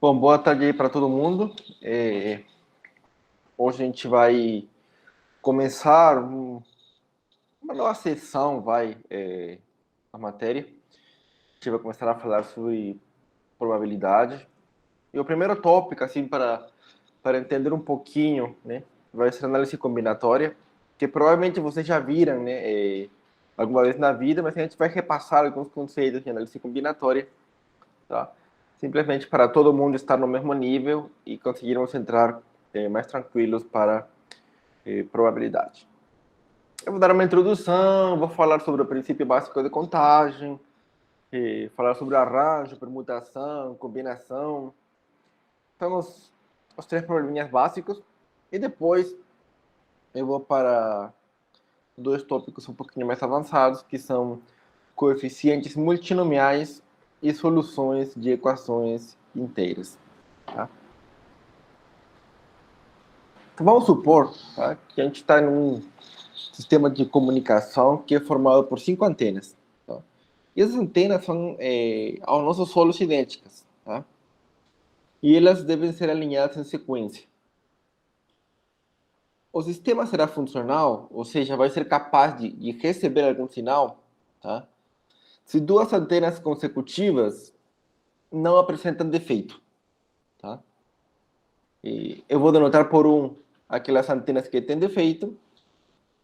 Bom, boa tarde aí para todo mundo. Hoje a gente vai começar uma nova sessão, a matéria. A gente vai começar a falar sobre probabilidade. E o primeiro tópico, assim, para entender um pouquinho, né, vai ser análise combinatória, que provavelmente vocês já viram, né, alguma vez na vida, mas a gente vai repassar alguns conceitos de análise combinatória, tá? Simplesmente para todo mundo estar no mesmo nível e conseguirmos entrar mais tranquilos para probabilidade. Eu vou dar uma introdução, vou falar sobre o princípio básico de contagem, falar sobre arranjo, permutação, combinação. Então, os três probleminhas básicos. E depois eu vou para dois tópicos um pouquinho mais avançados, que são coeficientes multinomiais e soluções de equações inteiras. Tá? Então, vamos supor, tá, que a gente está num sistema de comunicação que é formado por 5 antenas. Tá? E essas antenas são aos nossos solos idênticas. Tá? E elas devem ser alinhadas em sequência. O sistema será funcional, ou seja, vai ser capaz de receber algum sinal, tá? Se duas antenas consecutivas não apresentam defeito. Tá? E eu vou denotar por 1 aquelas antenas que têm defeito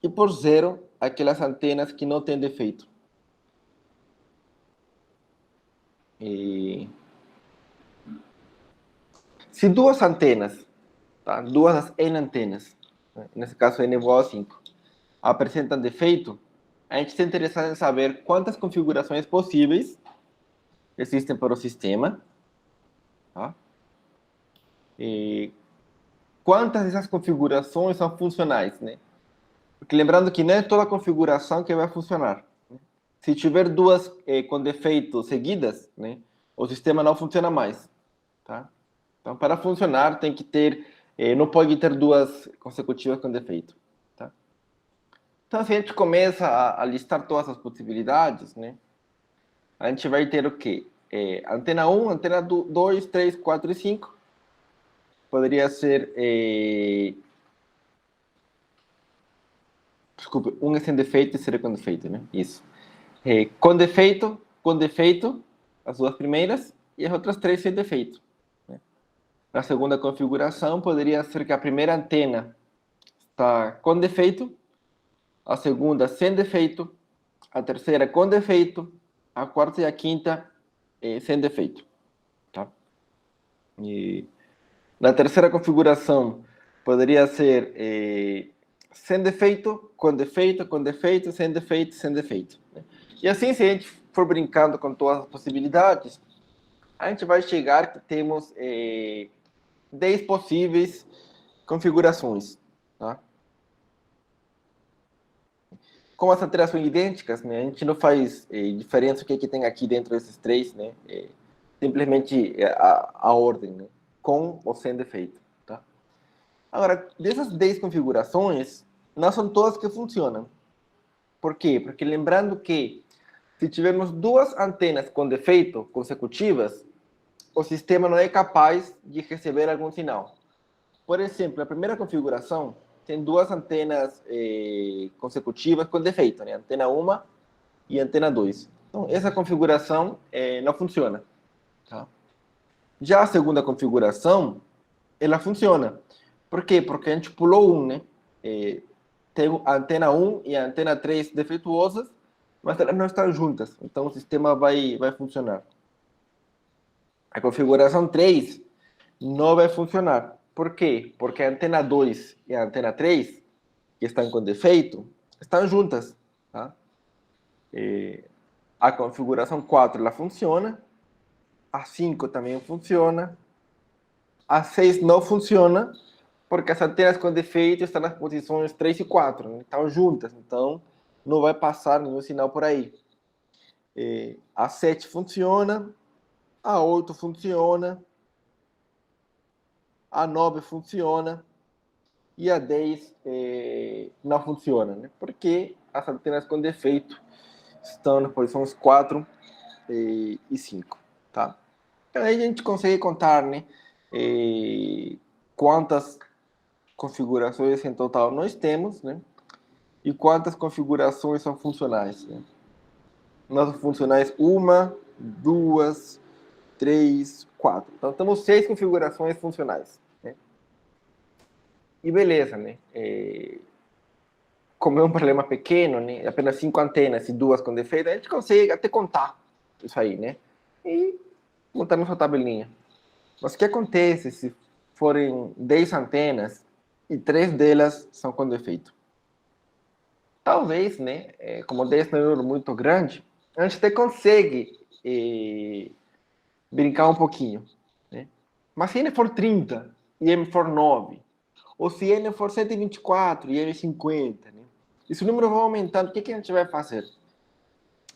e por 0 aquelas antenas que não têm defeito. E se duas antenas, tá? Duas das N antenas, né? Nesse caso N igual a 5, apresentam defeito, a gente está interessado em saber quantas configurações possíveis existem para o sistema, tá? E quantas dessas configurações são funcionais, né? Porque lembrando que não é toda configuração que vai funcionar. Se tiver duas com defeito seguidas, né, o sistema não funciona mais, tá? Então, para funcionar, tem que ter, não pode ter duas consecutivas com defeito, tá? Então, se a gente começa a listar todas as possibilidades, né, a gente vai ter o quê? Antena 1, antena 2, 3, 4 e 5. Poderia ser... Desculpe, um é sem defeito e seria com defeito, né? Isso. Com defeito, as duas primeiras, e as outras três sem defeito. Né? Na segunda configuração, poderia ser que a primeira antena está com defeito, a segunda sem defeito, a terceira com defeito, a quarta e a quinta sem defeito. Tá? E na terceira configuração, poderia ser sem defeito, com defeito, com defeito, sem defeito, sem defeito. Né? E assim, se a gente for brincando com todas as possibilidades, a gente vai chegar que temos 10 possíveis configurações. Tá? Como as antenas são idênticas, né, a gente não faz diferença o que tem aqui dentro desses três, né? Simplesmente a ordem, né? Com ou sem defeito. Tá? Agora, dessas 10 configurações, não são todas que funcionam. Por quê? Porque lembrando que se tivermos duas antenas com defeito consecutivas, o sistema não é capaz de receber algum sinal. Por exemplo, a primeira configuração tem duas antenas consecutivas com defeito, né? Antena 1 e antena 2. Então, essa configuração não funciona. Tá? Já a segunda configuração, ela funciona. Por quê? Porque a gente pulou um, né? Tem a antena 1 e a antena 3 defeituosas, mas elas não estão juntas. Então, o sistema vai funcionar. A configuração 3 não vai funcionar. Por quê? Porque a antena 2 e a antena 3, que estão com defeito, estão juntas. Tá? A configuração 4 ela funciona, a 5 também funciona, a 6 não funciona, porque as antenas com defeito estão nas posições 3 e 4, né? Estão juntas, então não vai passar nenhum sinal por aí. A 7 funciona, a 8 funciona, a 9 funciona e a 10 não funciona, né? Porque as antenas com defeito estão nas posições 4 e 5, tá? Então, aí a gente consegue contar, né, quantas configurações em total nós temos, né, e quantas configurações são funcionais, né. Nós funcionais uma, duas, três, quatro. Então, temos 6 configurações funcionais, né. E beleza, né. Como é um problema pequeno, né, apenas 5 antenas e 2 com defeito, a gente consegue até contar isso aí, né, e montar nossa tabelinha. Mas o que acontece se forem 10 antenas e 3 delas são com defeito? Talvez, né, como 10 não é um número muito grande, a gente até consegue brincar um pouquinho, né? Mas se n for 30 e m for 9, ou se n for 124 e m 50, né? E se o número vai aumentando, o que a gente vai fazer?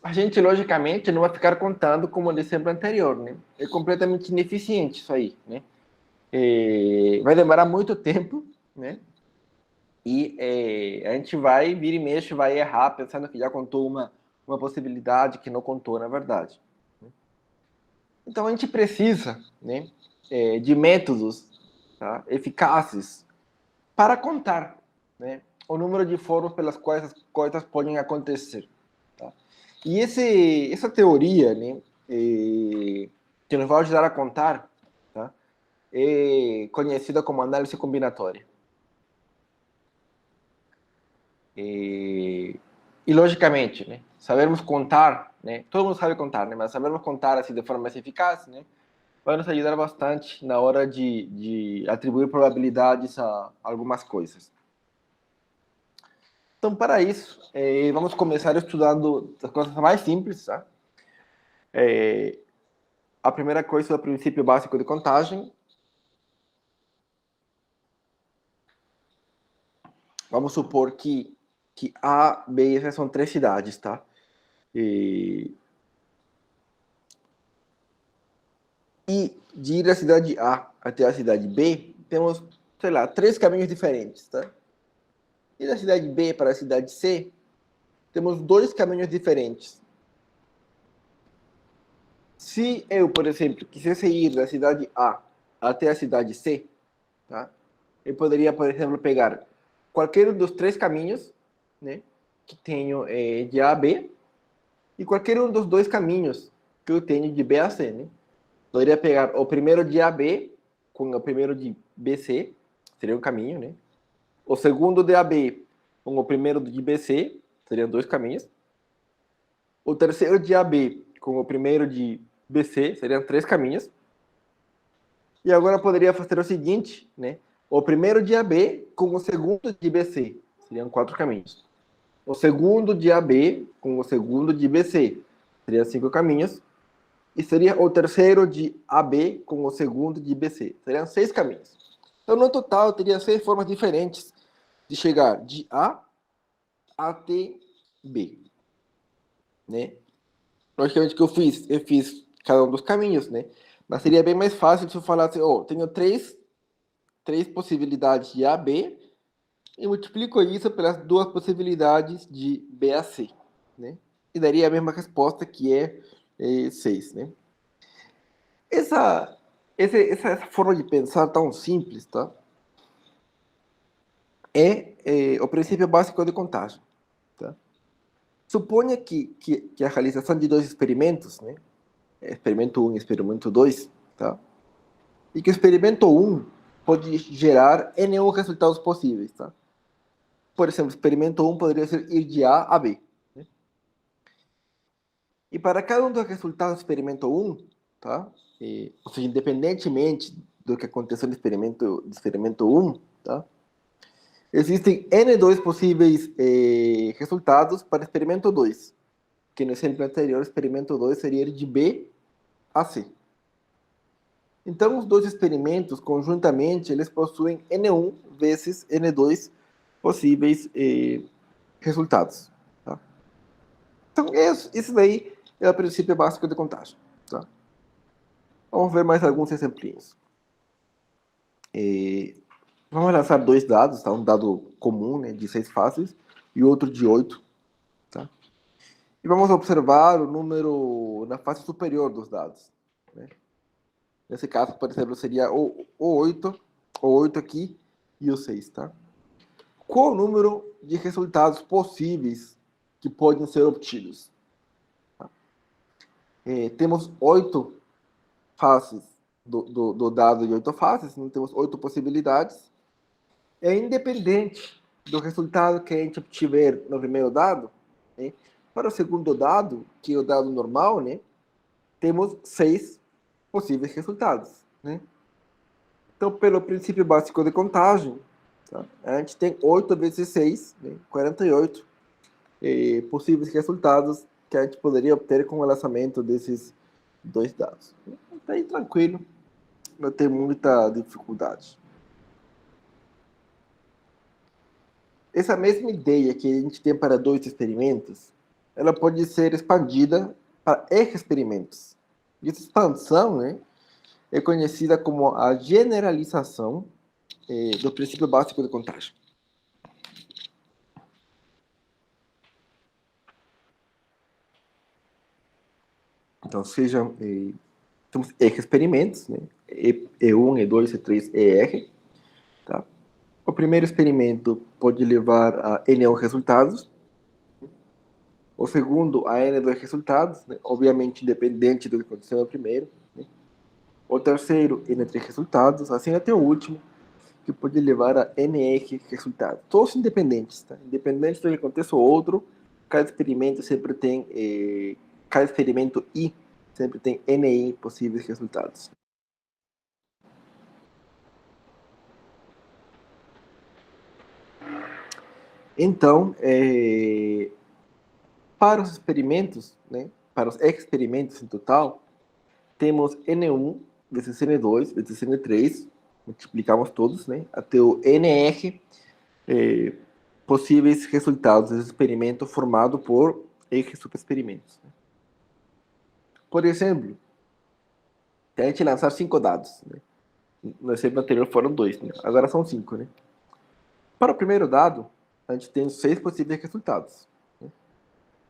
A gente, logicamente, não vai ficar contando como no exemplo anterior, né? É completamente ineficiente isso aí, né? Vai demorar muito tempo, né? E a gente vai, vira e mexe, vai errar, pensando que já contou uma possibilidade que não contou, na verdade. Então, a gente precisa, né, de métodos, tá, eficazes para contar, né, o número de formas pelas quais as coisas podem acontecer. Tá? E essa teoria, né, que nos vai ajudar a contar, tá, é conhecida como análise combinatória. E logicamente, né, sabermos contar, né, todo mundo sabe contar, né, mas sabermos contar assim de forma mais eficaz, né, vai nos ajudar bastante na hora de atribuir probabilidades a algumas coisas. Então, para isso, vamos começar estudando as coisas mais simples, tá? A primeira coisa é o princípio básico de contagem. Vamos supor que A, B e C são 3 cidades, tá? E de ir da cidade A até a cidade B, temos, sei lá, 3 caminhos diferentes, tá? E da cidade B para a cidade C, temos 2 caminhos diferentes. Se eu, por exemplo, quisesse ir da cidade A até a cidade C, tá? Eu poderia, por exemplo, pegar qualquer um dos 3 caminhos, né, que tenho de A a B, e qualquer um dos 2 caminhos que eu tenho de B a C, né? Poderia pegar o primeiro de AB com o primeiro de BC, seria um caminho, né? O segundo de AB com o primeiro de BC, seriam 2 caminhos. O terceiro de AB com o primeiro de BC, seriam 3 caminhos. E agora poderia fazer o seguinte, né? O primeiro de AB com o segundo de BC, seriam 4 caminhos. O segundo de AB com o segundo de BC, seriam 5 caminhos. E seria o terceiro de AB com o segundo de BC. Seriam 6 caminhos. Então, no total, eu teria 6 formas diferentes de chegar de A até B. Né? Logicamente, o que eu fiz cada um dos caminhos, né? Mas seria bem mais fácil se eu falasse, tenho três possibilidades de A a B e multiplico isso pelas 2 possibilidades de B a C. Né? E daria a mesma resposta, que é 6, né? Essa forma de pensar tão simples, tá? É o princípio básico de contagem. Tá? Suponha que a realização de 2 experimentos, né? Experimento 1 e experimento 2, tá? E que o experimento 1 pode gerar N resultados possíveis. Tá? Por exemplo, o experimento 1 poderia ser ir de A a B. Né? E para cada um dos resultados do experimento 1, tá? Ou seja, independentemente do que aconteceu no experimento 1, tá? Existem N2 possíveis resultados para o experimento 2, que no exemplo anterior, o experimento 2 seria de B a C. Então, os dois experimentos, conjuntamente, eles possuem N1 vezes N2 possíveis resultados. Tá? Então, isso daí é o princípio básico de contagem. Tá? Vamos ver mais alguns exemplinhos. Vamos lançar 2 dados, tá? Um dado comum, né, de 6 faces, e outro de 8. Tá? E vamos observar o número na face superior dos dados. Né? Nesse caso, por exemplo, seria o 8, o 8 aqui e o 6, tá? Qual o número de resultados possíveis que podem ser obtidos? Temos 8 faces do dado de 8 faces, então temos 8 possibilidades. É independente do resultado que a gente obtiver no primeiro dado, né? Para o segundo dado, que é o dado normal, né? Temos 6 possíveis resultados, né? Então, pelo princípio básico de contagem, tá? A gente tem 8 vezes 6, né? 48 possíveis resultados que a gente poderia obter com o lançamento desses dois dados. Está aí tranquilo, não tem muita dificuldade. Essa mesma ideia que a gente tem para dois experimentos, ela pode ser expandida para experimentos. E essa expansão, né, é conhecida como a generalização do princípio básico de contagem. Então, sejam temos experimentos, né? E1, E2, E3, ER. Tá? O primeiro experimento pode levar a N1 resultados. O segundo, a N2 resultados, né? Obviamente independente do que aconteceu no primeiro. Né? O terceiro, N3 resultados. Assim até o último, que pode levar a NR resultados. Todos independentes. Tá? Independente do que aconteça o outro, cada experimento sempre tem... cada experimento I sempre tem NI possíveis resultados. Então, para os experimentos, né, para os experimentos em total, temos N1 vezes N2 vezes N3, multiplicamos todos, né, até o NR possíveis resultados desse experimento formado por R subexperimentos. Por exemplo, se a gente lançar 5 dados, né, no exemplo anterior foram 2, né, agora são 5, né. Para o primeiro dado, a gente tem 6 possíveis resultados.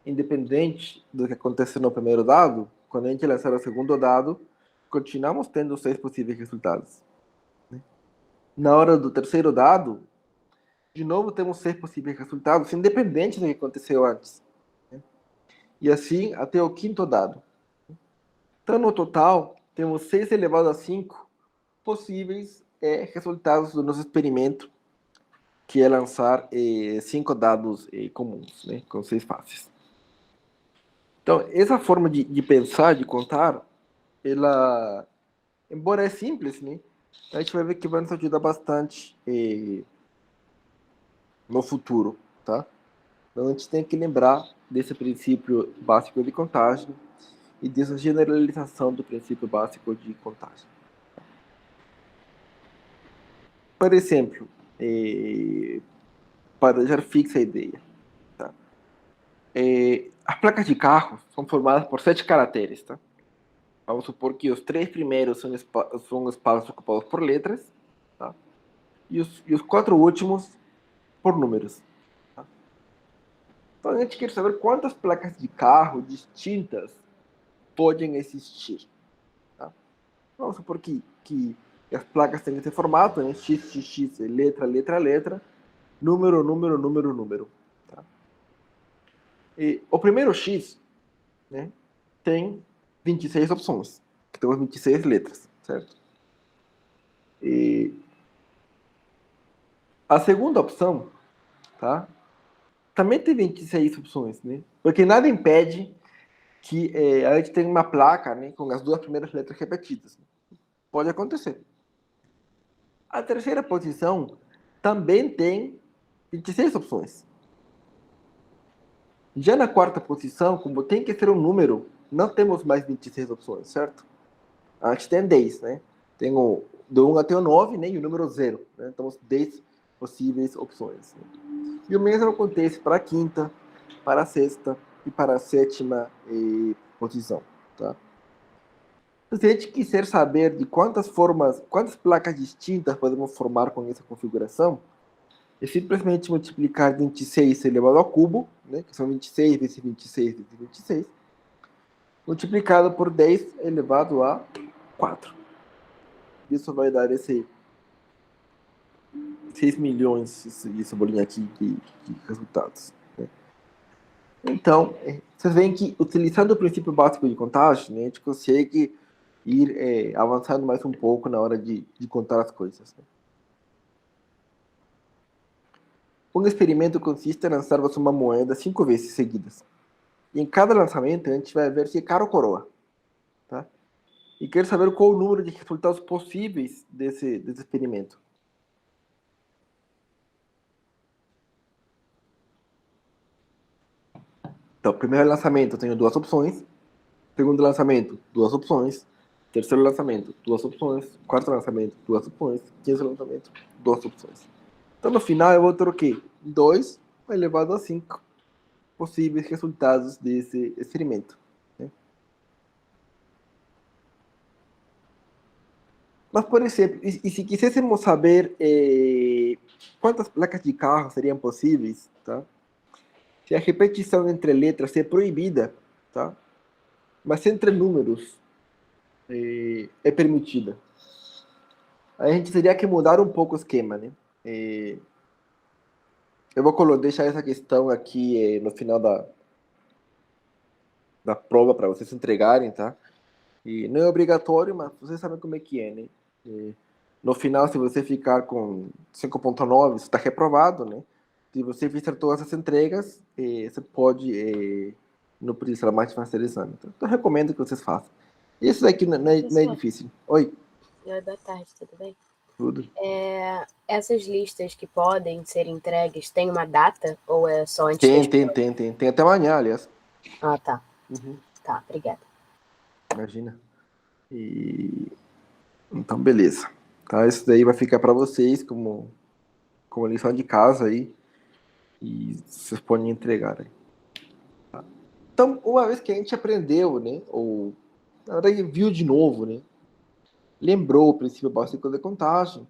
Independente do que aconteça no primeiro dado, quando a gente lançar o segundo dado, continuamos tendo 6 possíveis resultados. Na hora do terceiro dado, de novo temos 6 possíveis resultados, independente do que aconteceu antes. E assim até o quinto dado. Então, no total, temos 6 elevado a 5 possíveis resultados do nosso experimento, que é lançar 5 dados comuns, né, com 6 faces. Então, essa forma de pensar, de contar, ela, embora é simples, né, a gente vai ver que vai nos ajudar bastante no futuro, tá? Então, a gente tem que lembrar desse princípio básico de contagem e dessa generalização do princípio básico de contagem. Por exemplo, para deixar fixa a ideia, tá? As placas de carro são formadas por 7 caracteres, tá? Vamos supor que os 3 primeiros são espaços ocupados por letras, tá? E os 4 últimos por números. Tá? Então a gente quer saber quantas placas de carro distintas podem existir. Tá? Vamos supor que as placas têm esse formato, né? X, X, X, letra, letra, letra, número, número, número, número. Tá? E o primeiro X, né, tem 26 opções, que temos 26 letras, certo? E a segunda opção, tá, também tem 26 opções, né? Porque nada impede que a gente tenha uma placa, né, com as 2 primeiras letras repetidas. Pode acontecer. A terceira posição também tem 26 opções. Já na quarta posição, como tem que ser um número, não temos mais 26 opções, certo? A gente tem 10, né? Tem do 1 até o 9, né? E o número 0. Né? Temos 10 possíveis opções. Né? E o mesmo acontece para a quinta, para a sexta e para a sétima posição, tá? Então, se a gente quiser saber de quantas placas distintas podemos formar com essa configuração, é simplesmente multiplicar 26 elevado ao cubo, né, que são 26 vezes 26 vezes 26, multiplicado por 10 elevado a 4. isso vai dar esse 6 milhões, essa bolinha aqui de resultados. Né? Então, vocês veem que, utilizando o princípio básico de contagem, né, a gente consegue ir avançando mais um pouco na hora de contar as coisas. Né? Um experimento consiste em lançar uma moeda 5 vezes seguidas. E em cada lançamento, a gente vai ver se é cara ou coroa. Tá? E quero saber qual o número de resultados possíveis desse experimento. Então, primeiro lançamento, eu tenho 2 opções. Segundo lançamento, 2 opções. Terceiro lançamento, 2 opções. Quarto lançamento, 2 opções. Quinto lançamento, 2 opções. Então, no final, eu vou ter o quê? 2 elevado a 5 possíveis resultados desse experimento. Né? Mas, por exemplo, e se quiséssemos saber quantas placas de carro seriam possíveis, tá? Se a repetição entre letras é proibida, tá? Mas entre números é permitida. A gente teria que mudar um pouco o esquema, né? Eu vou deixar essa questão aqui no final da prova para vocês entregarem, tá? E não é obrigatório, mas vocês sabem como é que é, né? No final, se você ficar com 5.9, você está reprovado, né? Se você fizer todas as entregas, você pode não precisar mais de fazer exame. Então, eu recomendo que vocês façam. Isso daqui não é difícil. Oi. Boa tarde, tudo bem? Tudo. Essas listas que podem ser entregues, tem uma data ou é só antes Tem. Tem até amanhã, aliás. Ah, tá. Uhum. Tá, obrigada. Imagina. Então, beleza. Tá? Isso daí vai ficar para vocês como lição de casa aí. E vocês podem entregar aí. Tá? Então, uma vez que a gente aprendeu, né? Ou, na verdade, viu de novo, né? Lembrou o princípio básico de contagem.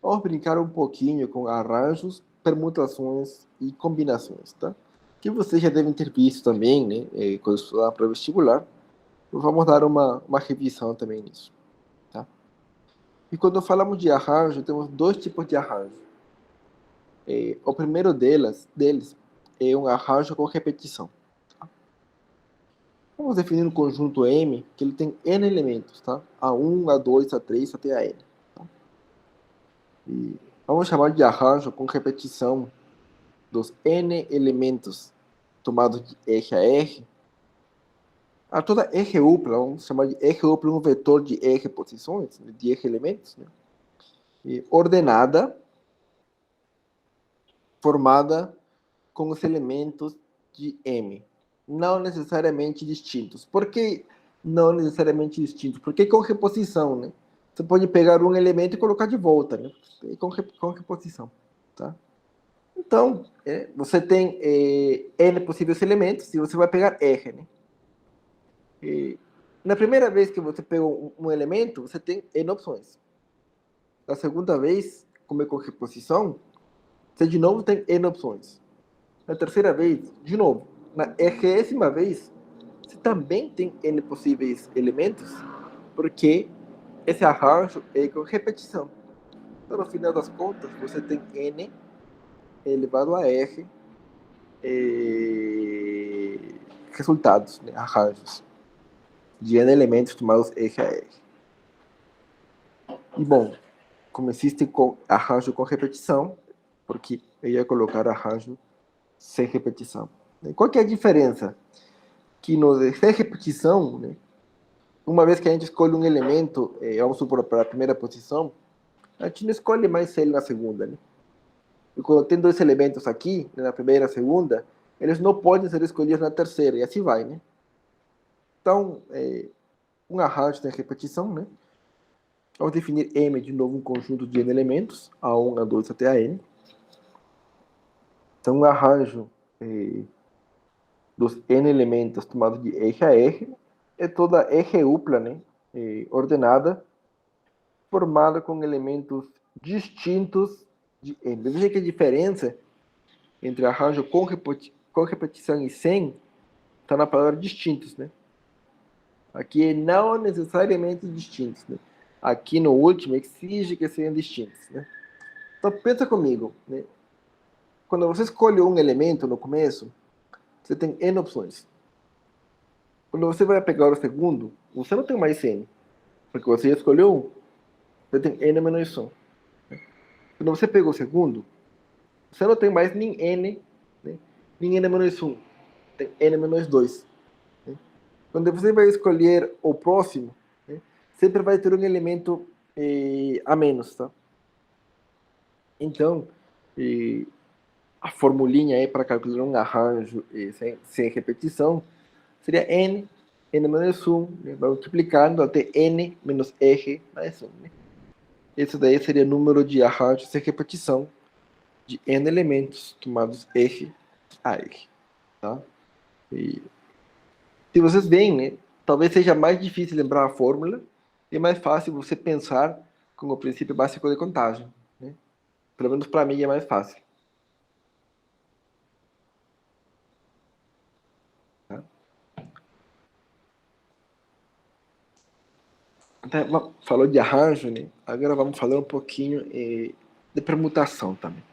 Vamos brincar um pouquinho com arranjos, permutações e combinações, tá? Que vocês já devem ter visto também, né? Quando estudar para vestibular. Vamos dar uma revisão também nisso, tá? E quando falamos de arranjo, temos 2 tipos de arranjo. O primeiro deles é um arranjo com repetição. Tá? Vamos definir um conjunto M que ele tem N elementos, tá? A1, A2, A3 até a N. Tá? E vamos chamar de arranjo com repetição dos N elementos tomados de R a R. A toda R upla, vamos chamar de R upla um vetor de R posições, de R elementos, né? E ordenada, formada com os elementos de M, não necessariamente distintos. Por que não necessariamente distintos? Porque com reposição, né? Você pode pegar um elemento e colocar de volta, né? Com reposição, tá? Então, você tem N possíveis elementos e você vai pegar R, né? Na primeira vez que você pegou um elemento, você tem N opções. Na segunda vez, como é com reposição, você de novo tem N opções. Na terceira vez, de novo. Na enésima vez, você também tem N possíveis elementos, porque esse arranjo é com repetição. Então, no final das contas, você tem N elevado a R resultados, né, arranjos de N elementos tomados R a R. E, bom, como existe arranjo com repetição, porque eu ia colocar arranjo sem repetição. Qual que é a diferença? Que no sem repetição, né, uma vez que a gente escolhe um elemento, vamos supor, para a primeira posição, a gente não escolhe mais ele na segunda. Né? E quando tem 2 elementos aqui, na primeira e na segunda, eles não podem ser escolhidos na terceira, e assim vai. Né? Então, um arranjo sem repetição, né? Vamos definir M de novo um conjunto de N elementos, A1, A2 até a N. Então, um arranjo dos N elementos tomados de R a R é toda R upla, né? Ordenada, formada com elementos distintos de N. Veja que a diferença entre arranjo com repetição e sem está na palavra distintos, né? Aqui é não necessariamente distintos, né? aqui no último exige que sejam distintos, né? Então, pensa comigo, né? Quando você escolhe um elemento no começo, você tem N opções. Quando você vai pegar o segundo, você não tem mais N, porque você já escolheu um. Você tem N menos 1. Quando você pegou o segundo, você não tem mais nem N, né? Nem N menos 1. Tem N menos 2. Né? Quando você vai escolher o próximo, né? Sempre vai ter um elemento a menos, tá? Então, a formulinha aí para calcular um arranjo sem repetição seria n menos 1, né? Vai multiplicando até n menos r mais 1. Né? Esse daí seria o número de arranjos sem repetição de n elementos tomados r a r. Tá? E, se vocês veem, né, talvez seja mais difícil lembrar a fórmula e mais fácil você pensar com o princípio básico de contagem. Né? Pelo menos para mim é mais fácil. Tá? Então, falou de arranjo, né? Agora vamos falar um pouquinho de permutação também.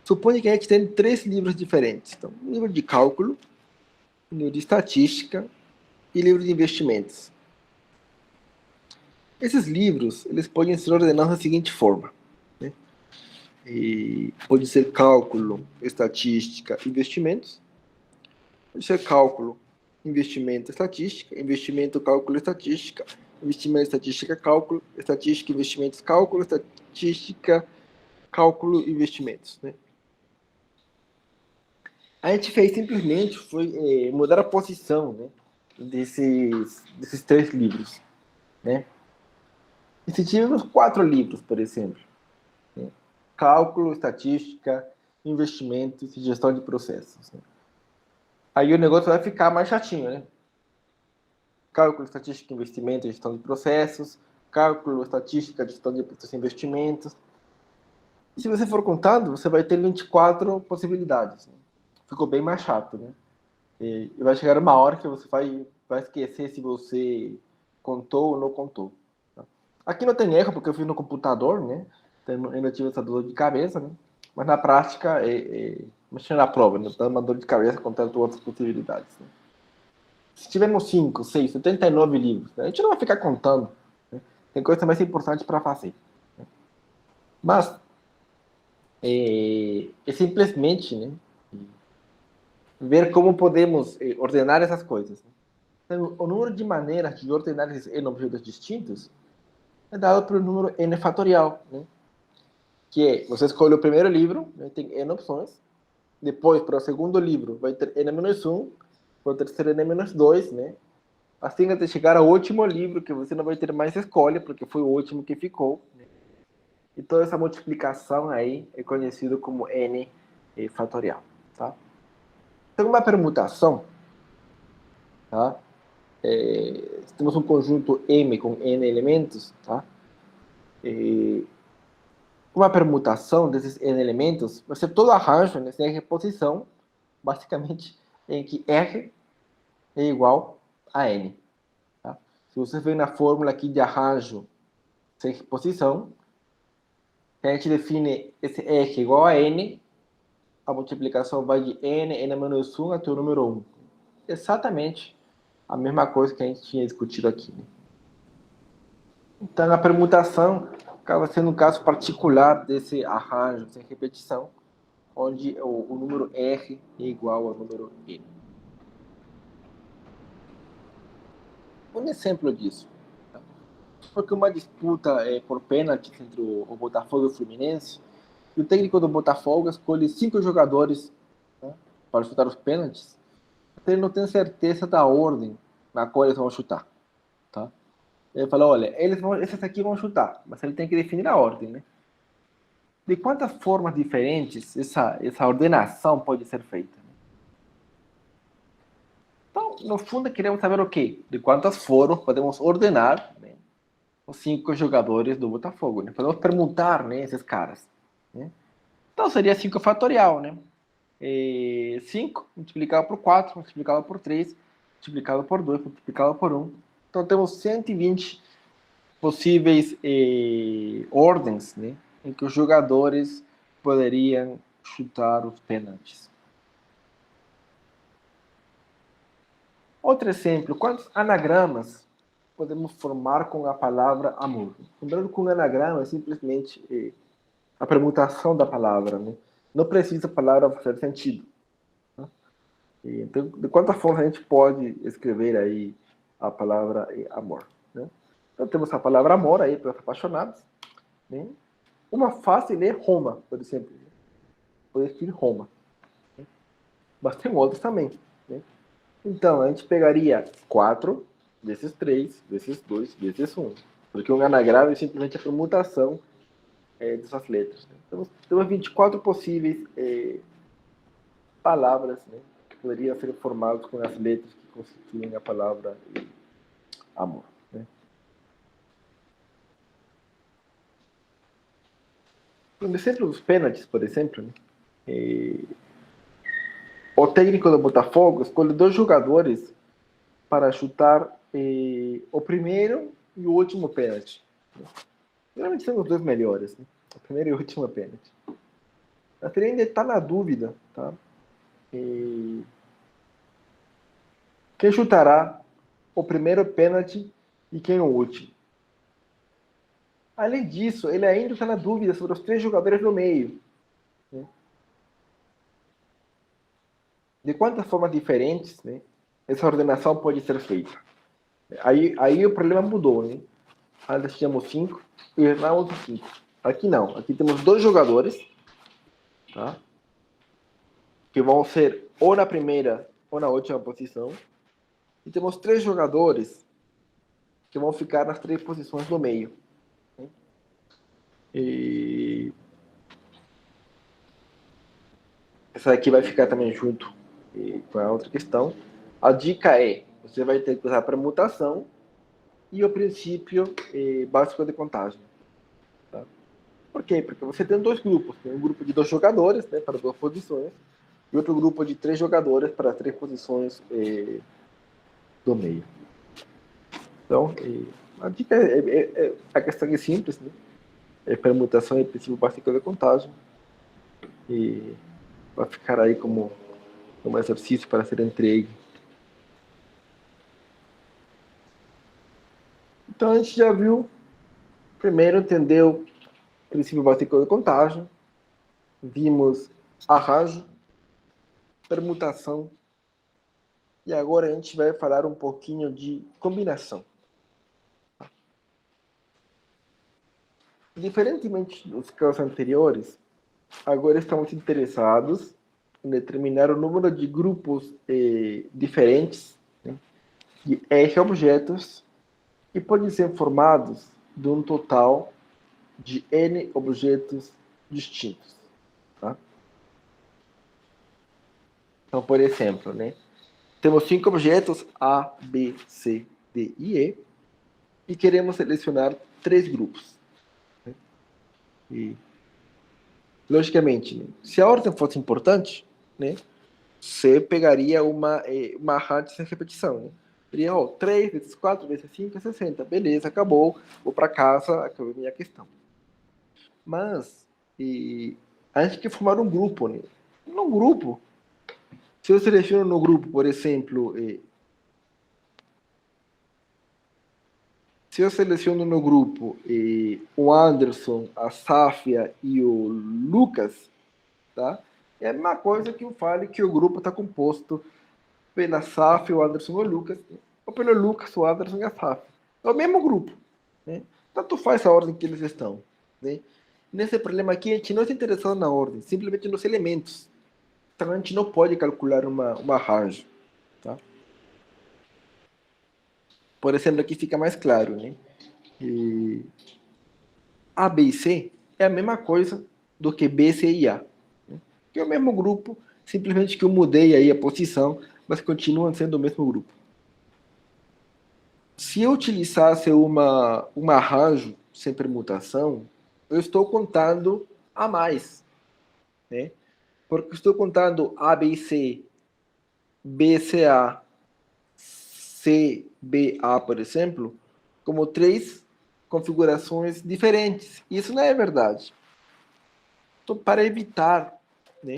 Suponha que a gente tem 3 livros diferentes. Então, um livro de cálculo, um livro de estatística e livro de investimentos. Esses livros, eles podem ser ordenados da seguinte forma. Né? Pode ser cálculo, estatística, investimentos. Pode ser cálculo, investimento, estatística, investimento, cálculo, estatística, investimento, estatística, cálculo, estatística, investimentos, cálculo, estatística, cálculo, investimentos. Né? A gente fez simplesmente foi mudar a posição, né, desses 3 livros. Né? E se tivermos 4 livros, por exemplo, né? Cálculo, estatística, investimentos e gestão de processos. Né? Aí o negócio vai ficar mais chatinho, né? Cálculo, estatística, investimento e gestão de processos, cálculo, estatística, gestão de processos e investimentos. E se você for contando, você vai ter 24 possibilidades. Né? Ficou bem mais chato, né? E vai chegar uma hora que você vai esquecer se você contou ou não contou. Tá? Aqui não tem erro, porque eu fiz no computador, né? Então, eu não tive essa dor de cabeça, né? Mas na prática, mexendo na prova, né? Dando uma dor de cabeça contando outras possibilidades. Né? Se tivermos 5, 6, 79 livros, né? A gente não vai ficar contando. Né? Tem coisa mais importante para fazer. Né? Mas, simplesmente, né? Ver como podemos ordenar essas coisas. Então, o número de maneiras de ordenar esses n objetos distintos é dado pelo número n fatorial, né? Que é, você escolhe o primeiro livro, né? Tem n opções, depois, para o segundo livro, vai ter n-1, para o terceiro n-2, né? Assim até chegar ao último livro, que você não vai ter mais escolha, porque foi o último que ficou. Né? E toda essa multiplicação aí é conhecido como n fatorial, tá? Então, uma permutação, tá? Temos um conjunto M com N elementos, tá? Uma permutação desses N elementos vai ser todo arranjo, né, sem reposição, basicamente, em que R é igual a N. Tá? Se você vê na fórmula aqui de arranjo sem reposição, a gente define esse R igual a N, a multiplicação vai de N-1 até o número 1. Exatamente a mesma coisa que a gente tinha discutido aqui. Né? Então, a permutação acaba sendo um caso particular desse arranjo sem repetição, onde o número R é igual ao número N. Um exemplo disso. Tá? Porque uma disputa por pênalti entre o Botafogo e o Fluminense, e o técnico do Botafogo escolhe 5 jogadores, né, para chutar os pênaltis, ele não tem certeza da ordem na qual eles vão chutar. Tá? Ele falou, olha, esses aqui vão chutar, mas ele tem que definir a ordem, né? De quantas formas diferentes essa ordenação pode ser feita? Então, no fundo, queremos saber o quê? De quantas formas podemos ordenar, né, os 5 jogadores do Botafogo, né? Podemos permutar, né, esses caras. Né? Então, seria 5 fatorial, né? 5 multiplicado por 4, multiplicado por 3, multiplicado por 2, multiplicado por 1. Então, temos 120 possíveis ordens, né, em que os jogadores poderiam chutar os pênaltis. Outro exemplo, quantos anagramas podemos formar com a palavra amor? Lembrando que um anagrama é simplesmente a permutação da palavra, né? Não precisa a palavra fazer sentido. Né? Então, de quantas formas a gente pode escrever aí a palavra amor? Né? Então, temos a palavra amor aí para os apaixonados. Né? Uma fácil é Roma, por exemplo. Pode escrever Roma. Né? Mas tem outros também. Né? Então, a gente pegaria 4 vezes 3, vezes 2, vezes 1. Porque um anagrama é simplesmente a permutação dessas letras. Né? Então, temos 24 possíveis palavras, né, que poderiam ser formadas com as letras que constituem a palavra amor. Né? No exemplo dos pênaltis, por exemplo, né, o técnico do Botafogo escolhe 2 jogadores para chutar o primeiro e o último pênalti. Geralmente são os 2 melhores, né? O primeiro e o último pênalti. A Trem ainda está na dúvida, tá? Quem chutará o primeiro pênalti e quem o último? Além disso, ele ainda está na dúvida sobre os 3 jogadores do meio. Né? De quantas formas diferentes, né, essa ordenação pode ser feita? Aí o problema mudou. Né? Antes tínhamos 5 e erramos 5. Aqui não. Aqui temos 2 jogadores, tá? Que vão ser ou na primeira ou na última posição. E temos 3 jogadores que vão ficar nas 3 posições do meio. Né? E essa aqui vai ficar também junto com a outra questão. A dica é, você vai ter que usar a permutação e o princípio básico de contagem. Tá? Por quê? Porque você tem 2 grupos. Tem um grupo de 2 jogadores, né, para 2 posições, e outro grupo de 3 jogadores para 3 posições do meio. Então, a dica a questão é simples, né? É permutação e princípio básico de contagem. E vai ficar aí como um exercício para ser entregue. Então, a gente já viu, primeiro entendeu o princípio básico de contagem, vimos arranjo, permutação, e agora a gente vai falar um pouquinho de combinação. Diferentemente dos casos anteriores, agora estamos interessados em determinar o número de grupos diferentes, né, de R objetos que podem ser formados de um total de N objetos distintos. Tá? Então, por exemplo, né, temos 5 objetos A, B, C, D e E queremos selecionar 3 grupos. Né? E, logicamente, né, se a ordem fosse importante, né, você pegaria uma rádio sem repetição. Né? Seria 3 vezes 4 vezes 5 é 60. Beleza, acabou. Vou para casa, acabou a minha questão. Mas a gente quer formar um grupo. Né? Num grupo, se eu seleciono no grupo, por exemplo, se eu seleciono no grupo o Anderson, a Sáfia e o Lucas, tá? É a mesma coisa que eu fale que o grupo está composto pela Sáfia, o Anderson e o Lucas, ou pelo Lucas, o Anderson e a Sáfia. É o mesmo grupo. Né? Tanto faz a ordem que eles estão. Né? Nesse problema aqui, a gente não está interessado na ordem, simplesmente nos elementos. Então, a gente não pode calcular uma arranjo. Tá? Por exemplo, aqui fica mais claro, né? A, B e C é a mesma coisa do que B, C e A. Né? Que é o mesmo grupo, simplesmente que eu mudei aí a posição, mas continuam sendo o mesmo grupo. Se eu utilizasse um arranjo sem permutação, eu estou contando a mais. Né? Porque estou contando A, B e C, B, C, A, C, BA, por exemplo, como 3 configurações diferentes. Isso não é verdade. Então, para evitar, né,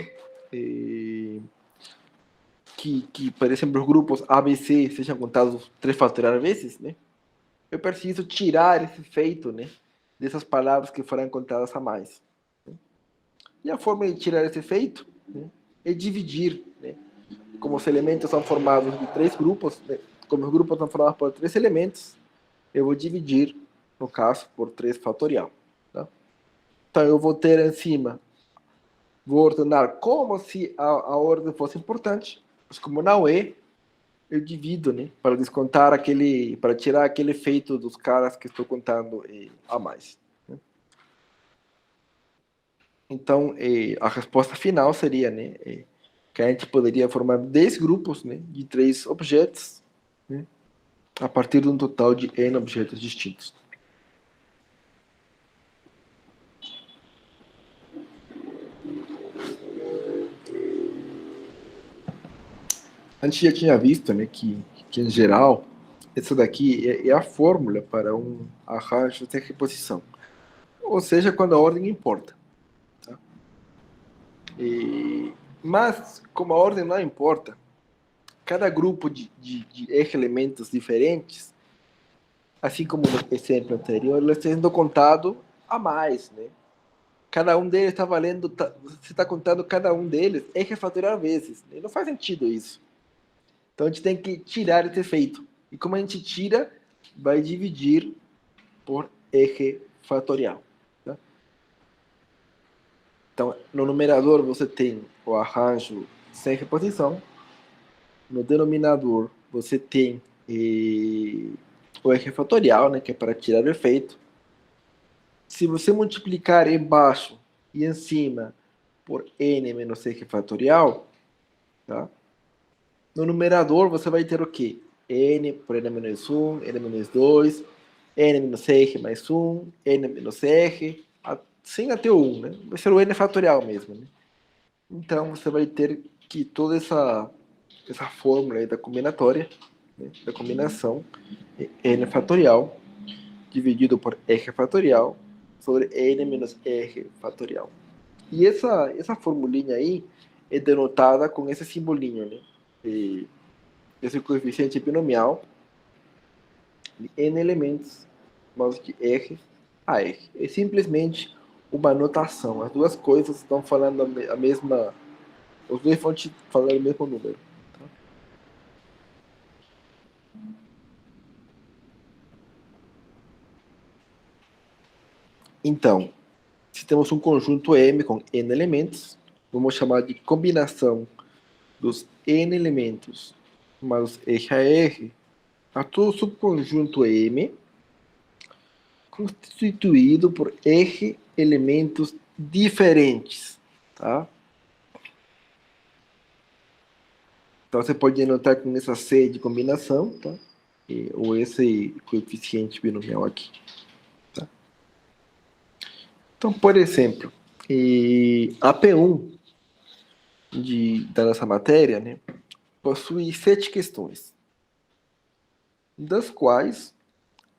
que, por exemplo, os grupos A, B, C sejam contados 3 fatoriais vezes, né, eu preciso tirar esse efeito, né, dessas palavras que foram contadas a mais. Né? E a forma de tirar esse efeito, né, é dividir, né, como os elementos são formados de 3 grupos, né, como os grupos são formados por 3 elementos, eu vou dividir, no caso, por 3 fatorial. Tá? Então, eu vou ter em cima, vou ordenar como se a ordem fosse importante, mas como não é, eu divido, né, para descontar para tirar aquele efeito dos caras que estou contando a mais. Né? Então, a resposta final seria, né, que a gente poderia formar 10 grupos, né, de 3 objetos, né, a partir de um total de n objetos distintos. A gente já tinha visto, né, que em geral, essa daqui é a fórmula para um arranjo de reposição. Ou seja, quando a ordem importa. Tá? Mas, como a ordem não importa, cada grupo de elementos diferentes, assim como no exemplo anterior, ele está sendo contado a mais, né? Cada um deles está valendo, você está contando cada um deles R fatorial vezes. Né? Não faz sentido isso. Então a gente tem que tirar esse efeito. E como a gente tira, vai dividir por R fatorial. Tá? Então, no numerador você tem o arranjo sem reposição. No denominador você tem o R fatorial, né, que é para tirar o efeito. Se você multiplicar embaixo e em cima por n menos R fatorial, tá? No numerador você vai ter o quê? N por n menos 1, n menos 2, n menos R mais 1, n menos R, sem até o 1, né? Vai ser o n fatorial mesmo, né? Então você vai ter que toda essa fórmula aí da combinatória, né, da combinação, n fatorial dividido por R fatorial sobre n menos R fatorial. E essa formulinha aí é denotada com esse simbolinho, né? Esse coeficiente binomial de n elementos mais de R a R. É simplesmente uma notação. As duas coisas estão falando a mesma... Os dois vão te falar o mesmo número. Tá? Então, se temos um conjunto M com n elementos, vamos chamar de combinação dos n elementos mais R a R a todo subconjunto M constituído por R elementos diferentes. Tá? Então você pode anotar com essa C de combinação, tá? Ou esse coeficiente binomial aqui. Tá? Então, por exemplo, a P1 da nossa matéria, né, possui 7 questões, das quais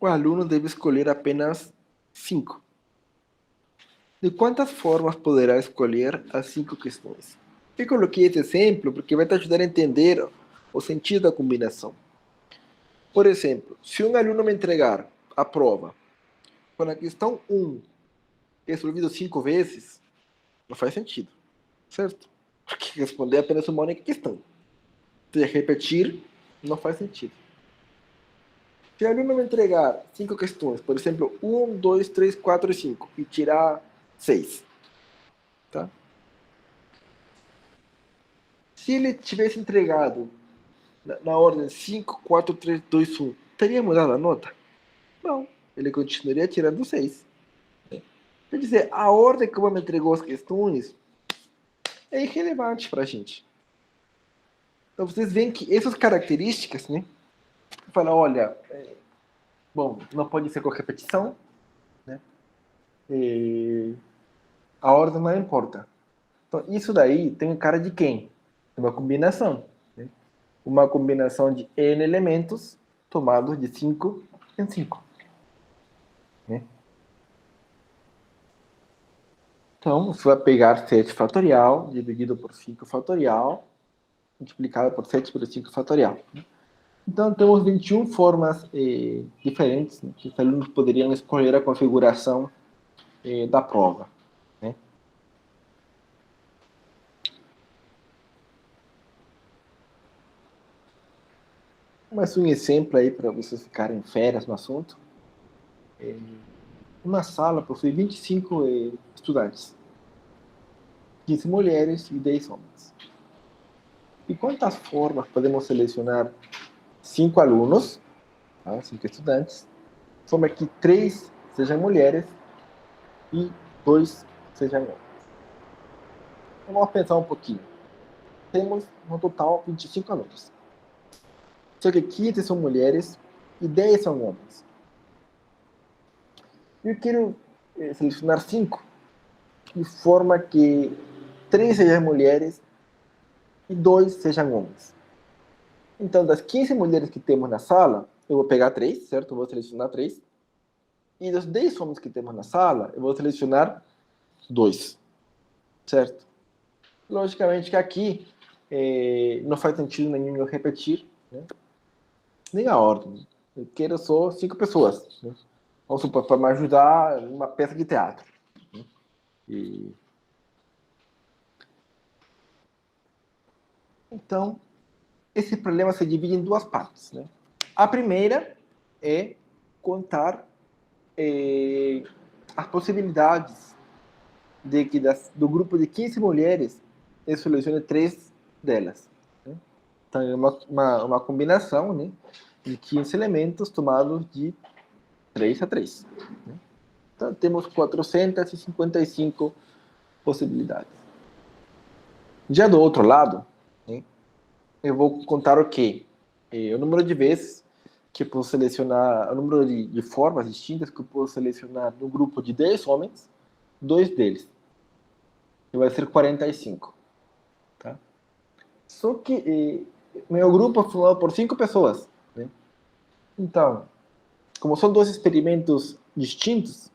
o aluno deve escolher apenas 5. De quantas formas poderá escolher as 5 questões? Eu coloquei esse exemplo porque vai te ajudar a entender o sentido da combinação. Por exemplo, se um aluno me entregar a prova com a questão 1 resolvido 5 vezes, não faz sentido, certo? Porque responder apenas uma única questão. Se repetir, não faz sentido. Se o aluno me entregar 5 questões, por exemplo, 1, 2, 3, 4 e 5, e tirar 6, tá? Se ele tivesse entregado na ordem 5, 4, 3, 2, 1, teria mudado a nota? Não, ele continuaria tirando 6. Quer dizer, a ordem como me entregou as questões é irrelevante para a gente. Então vocês veem que essas características, né? Fala, olha, bom, não pode ser com repetição, né? A ordem não importa. Então isso daí tem cara de quem? Uma combinação, né? Uma combinação de n elementos tomado de 5 em 5. Né? Então, você vai pegar 7 fatorial, dividido por 5 fatorial, multiplicado por 7 por 5 fatorial. Então, temos 21 formas diferentes, né, que os alunos poderiam escolher a configuração da prova. Né? Mas um exemplo aí para vocês ficarem férias no assunto. Uma sala possui 25 estudantes, 15 mulheres e 10 homens. E quantas formas podemos selecionar 5 alunos, tá? 5 estudantes, de forma que 3 sejam mulheres e 2 sejam homens? Então, vamos pensar um pouquinho. Temos, no total, 25 alunos. Só que 15 são mulheres e 10 são homens. Eu quero selecionar 5, de forma que 3 sejam mulheres e 2 sejam homens. Então, das 15 mulheres que temos na sala, eu vou pegar 3, certo? Eu vou selecionar 3. E dos 10 homens que temos na sala, eu vou selecionar 2, certo? Logicamente que aqui não faz sentido nenhum eu repetir, né? Nem a ordem. Eu quero só 5 pessoas, né? Vamos supor, para me ajudar em uma peça de teatro. Né? Então, esse problema se divide em 2 partes. Né? A primeira é contar as possibilidades de que do grupo de 15 mulheres eu selecione 3 delas. Né? Então, é uma combinação, né, de 15 elementos tomados de 3 a 3. Né? Então, temos 455 possibilidades. Já do outro lado, né, eu vou contar o quê? O número de vezes que eu posso selecionar, o número de formas distintas que eu posso selecionar no grupo de 10 homens, 2 deles. Que vai ser 45. Tá? Só que meu grupo é formado por 5 pessoas. Né? Então, como são 2 experimentos distintos,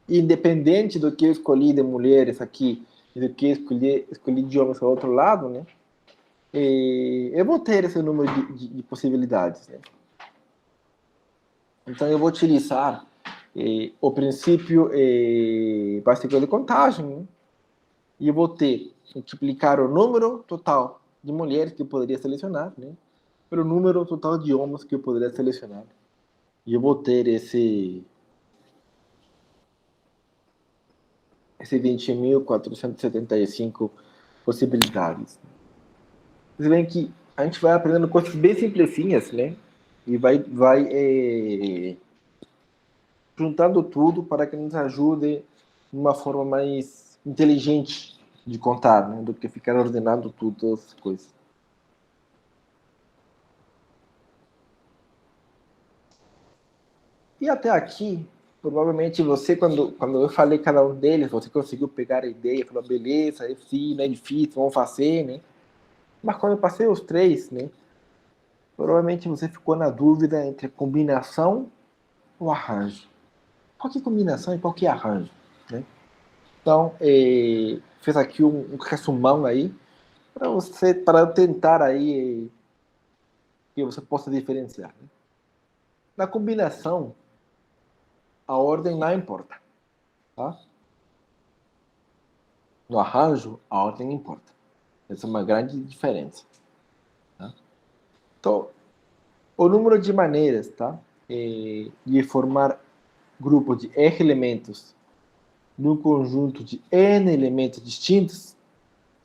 independente do que eu escolhi de mulheres aqui e do que escolhi de homens ao outro lado, né? Eu vou ter esse número de possibilidades. Né? Então, eu vou utilizar o princípio básico de contagem, né? E eu vou ter multiplicar o número total de mulheres que eu poderia selecionar, né, pelo número total de homens que eu poderia selecionar. E eu vou ter esse 20.475 possibilidades. Vocês veem que a gente vai aprendendo coisas bem simplesinhas, né? E vai juntando tudo para que nos ajude de uma forma mais inteligente de contar, né? Do que ficar ordenando tudo, todas as coisas. E até aqui, provavelmente você, quando eu falei cada um deles, você conseguiu pegar a ideia, falou, beleza, sim, não é difícil, vamos fazer, né? Mas quando eu passei os 3, né? Provavelmente você ficou na dúvida entre combinação ou arranjo. Qual que é combinação e qual que é arranjo, né? Então, fiz aqui um resumão aí, para tentar aí que você possa diferenciar. Né? Na combinação, a ordem não importa, tá? No arranjo, a ordem importa. Essa é uma grande diferença. Tá? Então, o número de maneiras, tá? De formar grupo de R elementos num conjunto de N elementos distintos,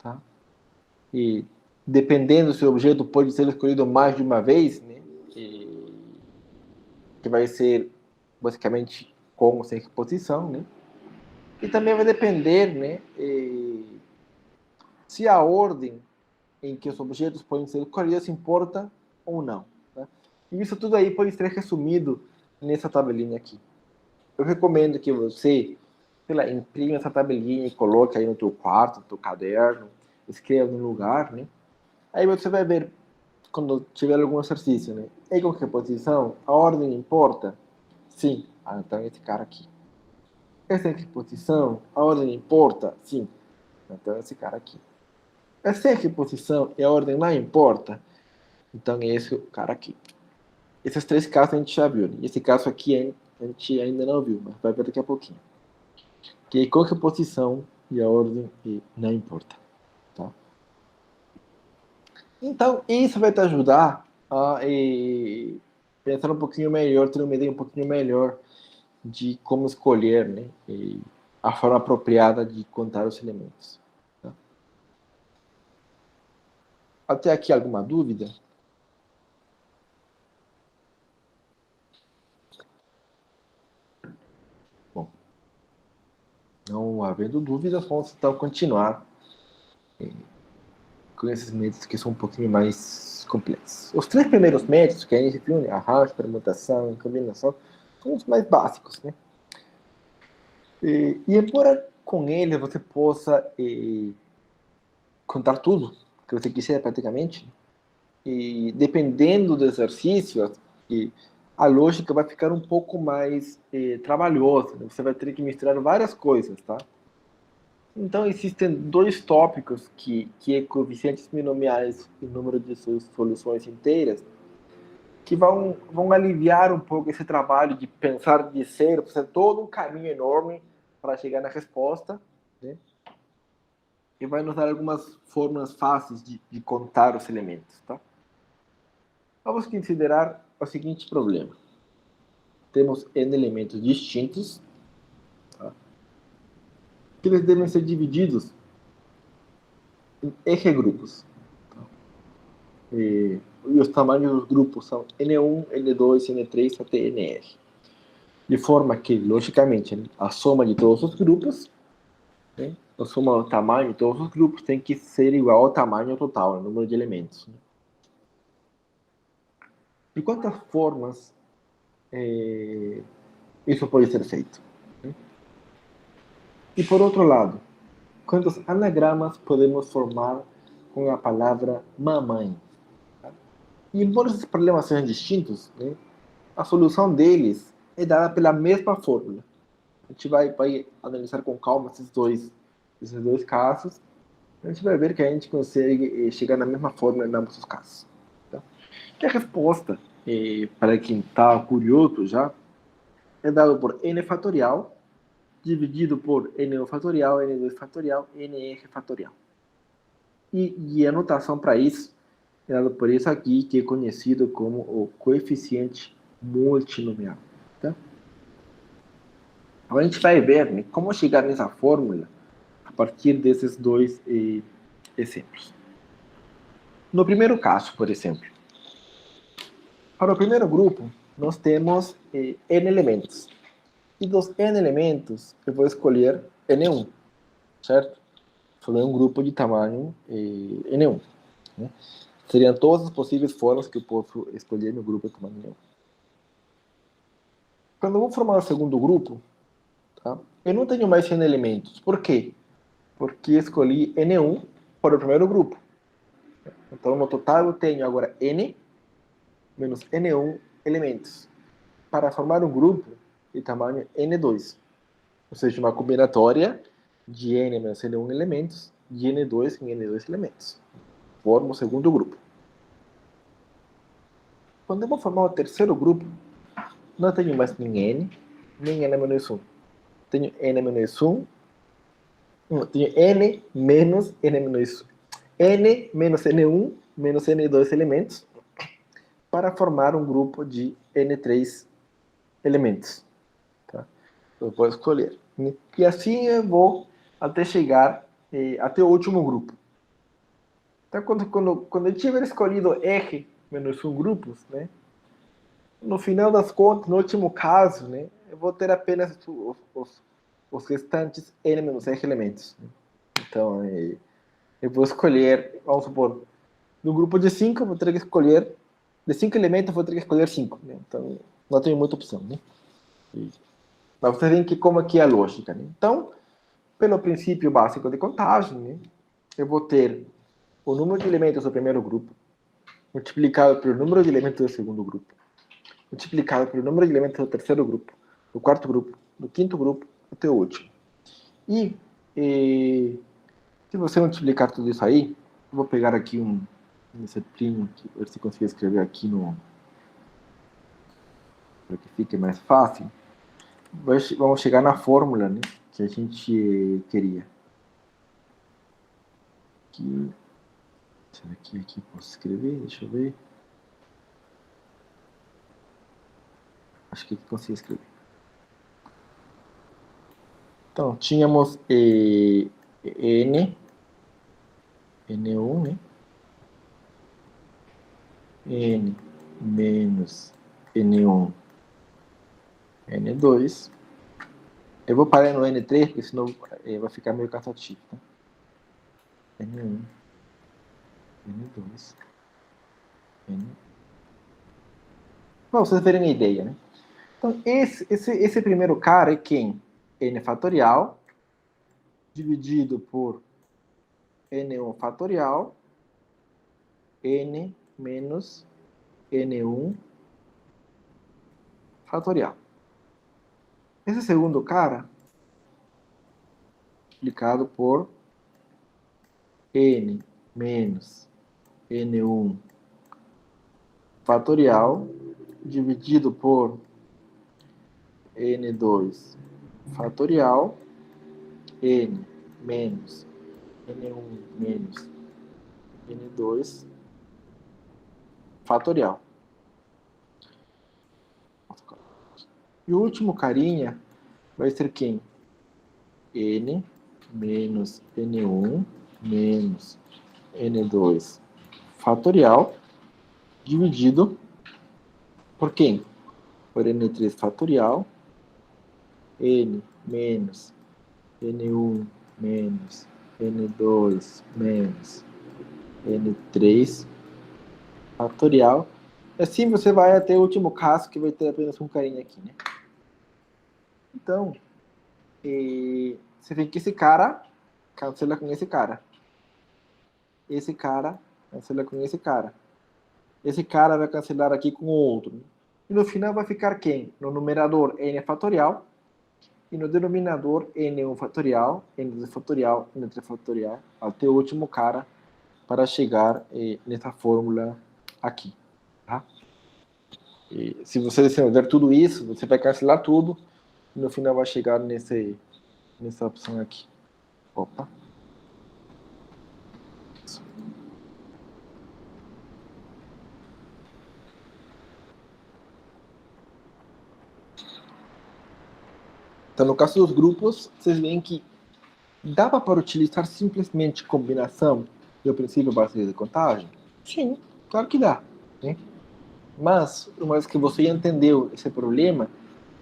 tá? E dependendo se o objeto pode ser escolhido mais de uma vez, né? Que vai ser basicamente com ou sem reposição, né? E também vai depender, né? Se a ordem em que os objetos podem ser escolhidos importa ou não. Tá? E isso tudo aí pode ser resumido nessa tabelinha aqui. Eu recomendo que você, sei lá, imprima essa tabelinha e coloque aí no teu quarto, no teu caderno, escreva no lugar, né? Aí você vai ver quando tiver algum exercício, né? Em qualquer posição, a ordem importa? Sim. Ah, então esse cara aqui. Essa em que posição, a ordem importa? Sim. Então esse cara aqui. Essa em que posição e a ordem não importa? Então é esse cara aqui. Esses três casos a gente já viu, né? Esse caso aqui a gente ainda não viu, mas vai ver daqui a pouquinho. Que qualquer posição e a ordem não importa. Tá? Então, isso vai te ajudar a pensar um pouquinho melhor, ter uma ideia um pouquinho melhor de como escolher, né, a forma apropriada de contar os elementos. Tá? Até aqui alguma dúvida? Bom, não havendo dúvidas, vamos então continuar com esses métodos que são um pouquinho mais complexos. Os três primeiros métodos que a gente viu, né, arranjo, permutação e combinação, são os mais básicos, né? E embora com eles você possa contar tudo que você quiser praticamente, e dependendo do exercício, a lógica vai ficar um pouco mais trabalhosa. Né? Você vai ter que misturar várias coisas, tá? Então, existem dois tópicos que é coeficientes binomiais e número de suas soluções inteiras, que vão aliviar um pouco esse trabalho de pensar de zero, fazer todo um caminho enorme para chegar na resposta, né? E vai nos dar algumas formas fáceis de contar os elementos, tá? Vamos considerar o seguinte problema. Temos N elementos distintos, tá? Que eles devem ser divididos em R-grupos. Tá? E os tamanhos dos grupos são N1, N2, N3 até NR. De forma que, logicamente, a soma de todos os grupos, né, a soma do tamanho de todos os grupos tem que ser igual ao tamanho total, ao número de elementos. Né? De quantas formas isso pode ser feito? Né? E por outro lado, quantos anagramas podemos formar com a palavra mamãe? Tá? E embora esses problemas sejam distintos, né, a solução deles é dada pela mesma fórmula. A gente vai analisar com calma esses dois casos. A gente vai ver que a gente consegue chegar na mesma fórmula em ambos os casos. Tá? E a resposta, para quem está curioso já, é dada por n fatorial dividido por n1 fatorial, n2 fatorial, nr fatorial. E a notação para isso é dada por isso aqui, que é conhecido como o coeficiente multinomial. Tá? Agora a gente vai ver, né, como chegar nessa fórmula a partir desses dois exemplos. No primeiro caso, por exemplo, para o primeiro grupo, nós temos n elementos. E dos n elementos, eu vou escolher n1, certo? Falei um grupo de tamanho n1. Né? Seriam todas as possíveis formas que eu posso escolher no grupo de tamanho n1. Quando eu vou formar o segundo grupo, tá? Eu não tenho mais n elementos. Por quê? Porque escolhi n1 para o primeiro grupo. Então, no total, eu tenho agora n menos n1 elementos para formar um grupo de tamanho n2. Ou seja, uma combinatória de n menos n1 elementos de n2 em n2 elementos. Forma o segundo grupo. Quando eu vou formar o terceiro grupo, não tenho mais nem n, nem n menos 1. Tenho n menos 1, tenho n menos n menos 1, n menos n1 menos n2 elementos para formar um grupo de n3 elementos. Tá? Eu vou escolher. E assim eu vou até chegar até o último grupo. Então, quando eu tiver escolhido R menos 1 grupos, né, no final das contas, no último caso, né, eu vou ter apenas os restantes N menos R elementos. Então, eu vou escolher, vamos supor, no grupo de 5, eu vou ter que escolher, de 5 elementos, eu vou ter que escolher 5. Né? Então, não tenho muita opção. Né? Mas vocês veem que como aqui é a lógica. Né? Então, pelo princípio básico de contagem, né, eu vou ter o número de elementos do primeiro grupo multiplicado pelo número de elementos do segundo grupo, multiplicado pelo número de elementos do terceiro grupo, do quarto grupo, do quinto grupo, até o último. E se você multiplicar tudo isso aí, eu vou pegar aqui um exercício, ver se consigo escrever aqui para que fique mais fácil. Vamos chegar na fórmula, né, que a gente queria. Aqui, será que aqui posso escrever? Deixa eu ver. Acho que aqui consigo escrever. Então, tínhamos N1, né? N menos N1, N2. Eu vou parar no N3, porque senão vai ficar meio cansativo, tá? N1, N2, N. Para vocês verem a ideia, né? Então, esse primeiro cara é quem? N fatorial dividido por N1 fatorial, N menos N1 fatorial. Esse segundo cara, multiplicado por N menos N1 fatorial, dividido por N2 fatorial, N menos N1 menos N2 fatorial. E o último carinha vai ser quem? N menos N1 menos N2 fatorial, dividido por quem? Por N3 fatorial, N menos N1 menos N2 menos N3 fatorial. Assim você vai até o último caso, que vai ter apenas um carinha aqui, né? Então, você vê que esse cara cancela com esse cara. Esse cara cancela com esse cara. Esse cara vai cancelar aqui com o outro. Né? E no final vai ficar quem? No numerador n fatorial. E no denominador n1 fatorial, n2 fatorial, n3 fatorial, até o último cara, para chegar nessa fórmula aqui. Tá? E se você desenvolver tudo isso, você vai cancelar tudo, e no final vai chegar nessa opção aqui. Opa. Então, no caso dos grupos, vocês veem que dava para utilizar simplesmente combinação e o princípio básico de contagem? Sim, claro que dá. Né? Mas, uma vez que você entendeu esse problema,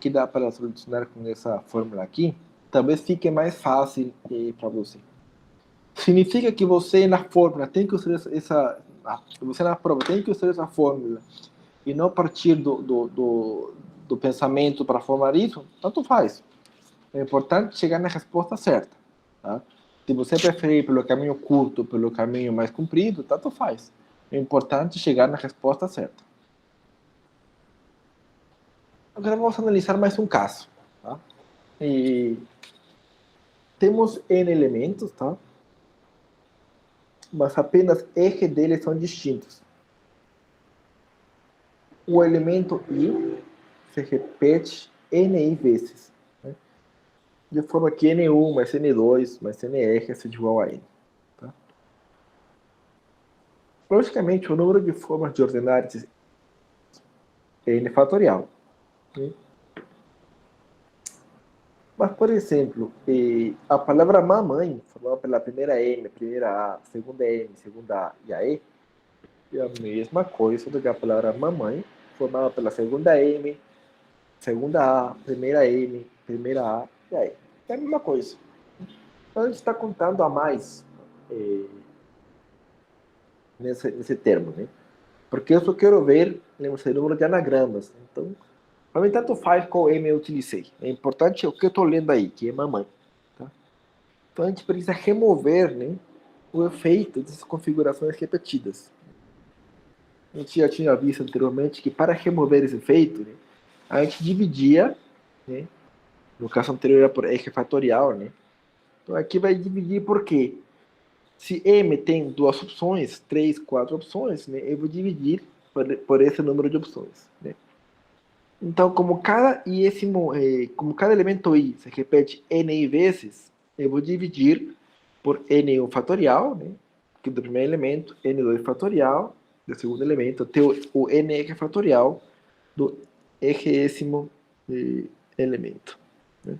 que dá para solucionar com essa fórmula aqui, talvez fique mais fácil para você. Significa que você na fórmula tem que usar você na prova tem que usar essa fórmula e não partir do pensamento para formar isso, tanto faz. É importante chegar na resposta certa. Tá? Se você preferir pelo caminho curto, pelo caminho mais comprido, tanto faz. É importante chegar na resposta certa. Agora vamos analisar mais um caso. Tá? Temos N elementos, tá? Mas apenas eje deles são distintos. O elemento I se repete Ni vezes. Né? De forma que N1 mais N2 mais Nr é igual a N. Tá? Logicamente, o número de formas de ordenar é N fatorial. Né? Mas, por exemplo, a palavra mamãe, formada pela primeira M, primeira A, segunda M, segunda A e a E, é a mesma coisa do que a palavra mamãe, formada pela segunda M, segunda A, primeira M, primeira A e a E. É a mesma coisa. Então, a gente está contando a mais nesse termo, né? Porque eu só quero ver esse número de anagramas. Então, para mim, tanto faz qual M eu utilicei. É importante o que eu estou lendo aí, que é mamãe. Tá? Então, a gente precisa remover, né, o efeito dessas configurações repetidas. a gente já tinha visto anteriormente que para remover esse efeito, né, a gente dividia, né, no caso anterior era por eje fatorial, né? Então aqui vai dividir por quê? Se M tem duas opções, 3, 4 opções, né, eu vou dividir por esse número de opções, né? Então, como cada elemento i se repete n vezes, eu vou dividir por n1 fatorial, né, que é do primeiro elemento, n2 fatorial, do segundo elemento, até o n fatorial do enésimo elemento. Né?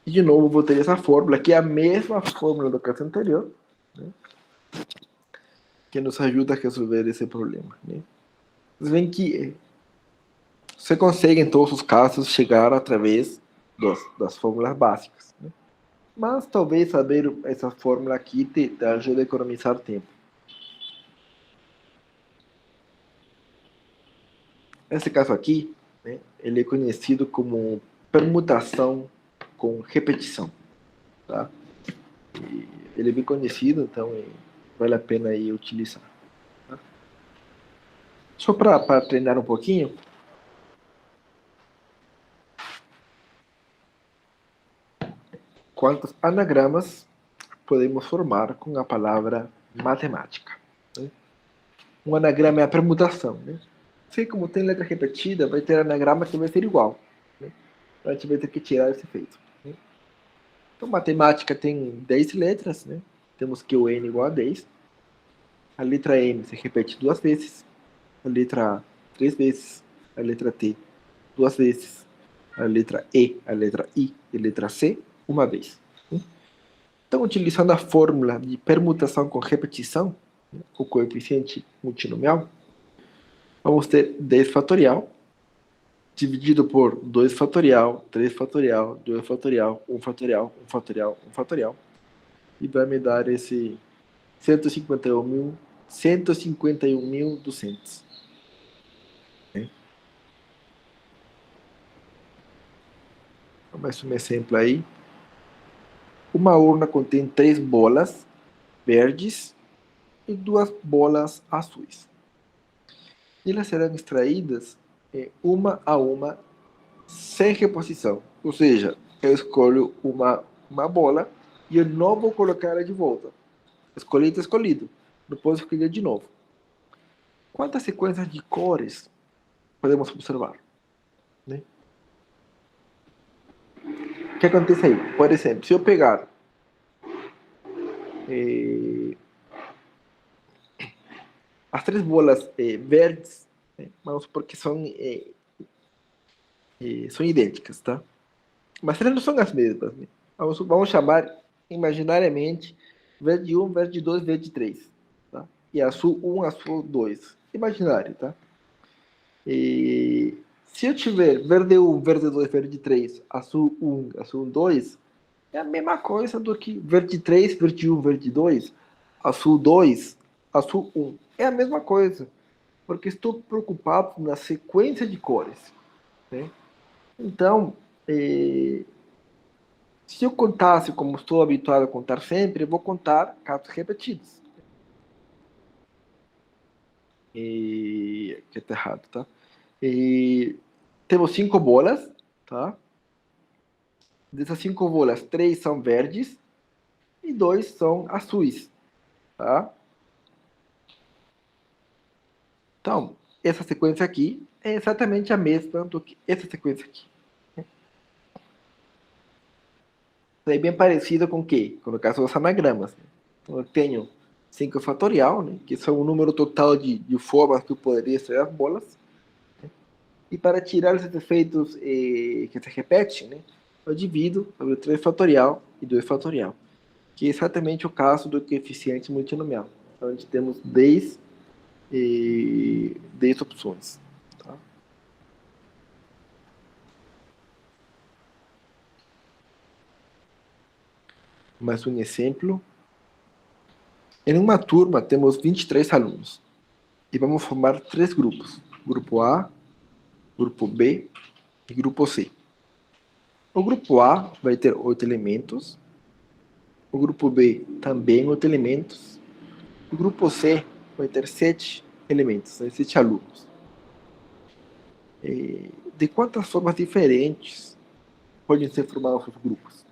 E, de novo, vou ter essa fórmula, que é a mesma fórmula do caso anterior, né, que nos ajuda a resolver esse problema. Né? Vocês veem que você consegue, em todos os casos, chegar através das fórmulas básicas. Né? Mas talvez saber essa fórmula aqui te ajude a economizar tempo. Esse caso aqui, né, ele é conhecido como permutação com repetição. Tá? E ele é bem conhecido, então vale a pena aí utilizar. Tá? Só para treinar um pouquinho, quantos anagramas podemos formar com a palavra matemática? Né? Um anagrama é a permutação. Né? Assim como tem letra repetida, vai ter anagrama que vai ser igual. Né? A gente vai ter que tirar esse efeito. Né? Então, matemática tem 10 letras. Né? Temos que o N igual a 10. A letra M se repete 2 vezes. A letra A 3 vezes. A letra T 2 vezes. A letra E, a letra I e a letra C 1 vez. Né? Então, utilizando a fórmula de permutação com repetição, né, o coeficiente multinomial, vamos ter 10 fatorial, dividido por 2 fatorial, 3 fatorial, 2 fatorial, 1 fatorial, 1 fatorial, 1 fatorial, e vai me dar esse 151.200. Mais um exemplo aí. Uma urna contém 3 bolas verdes e 2 bolas azuis. Elas serão extraídas uma a uma, sem reposição. Ou seja, eu escolho uma bola e eu não vou colocar ela de volta. Escolhido, está escolhido. Não posso escolher de novo. Quantas sequências de cores podemos observar? Né? O que acontece aí? Por exemplo, se eu pegar as 3 bolas verdes, né, vamos supor que são idênticas, tá? Mas elas não são as mesmas. Né? Vamos chamar imaginariamente verde 1, verde 2, verde 3. Tá? E azul 1, azul 2. Imaginário, tá? E se eu tiver verde 1, verde 2, verde 3, azul 1, azul 2, é a mesma coisa do que verde 3, verde 1, verde 2, azul 2, azul 1. É a mesma coisa, porque estou preocupado na sequência de cores. Né? Então, se eu contasse como estou habituado a contar sempre, eu vou contar casos repetidos. Que está errado, tá? Temos 5 bolas, tá? Dessas 5 bolas, 3 são verdes e 2 são azuis, tá? Então, essa sequência aqui é exatamente a mesma do que essa sequência aqui. É bem parecido com o quê? Com o caso dos anagramas. Então, eu tenho 5 fatorial, né, que são o número total de formas que eu poderia extrair as bolas. Né, e para tirar esses efeitos que se repetem, né, eu divido sobre 3 fatorial e 2 fatorial, que é exatamente o caso do coeficiente multinomial. Então, a gente temos 10 opções. Tá? Mais um exemplo. Em uma turma, temos 23 alunos. E vamos formar 3 grupos. Grupo A, Grupo B e Grupo C. O Grupo A vai ter 8 elementos. O Grupo B também 8 elementos. O Grupo C vai ter 7 elementos, né? 7 alunos. De quantas formas diferentes podem ser formados os grupos?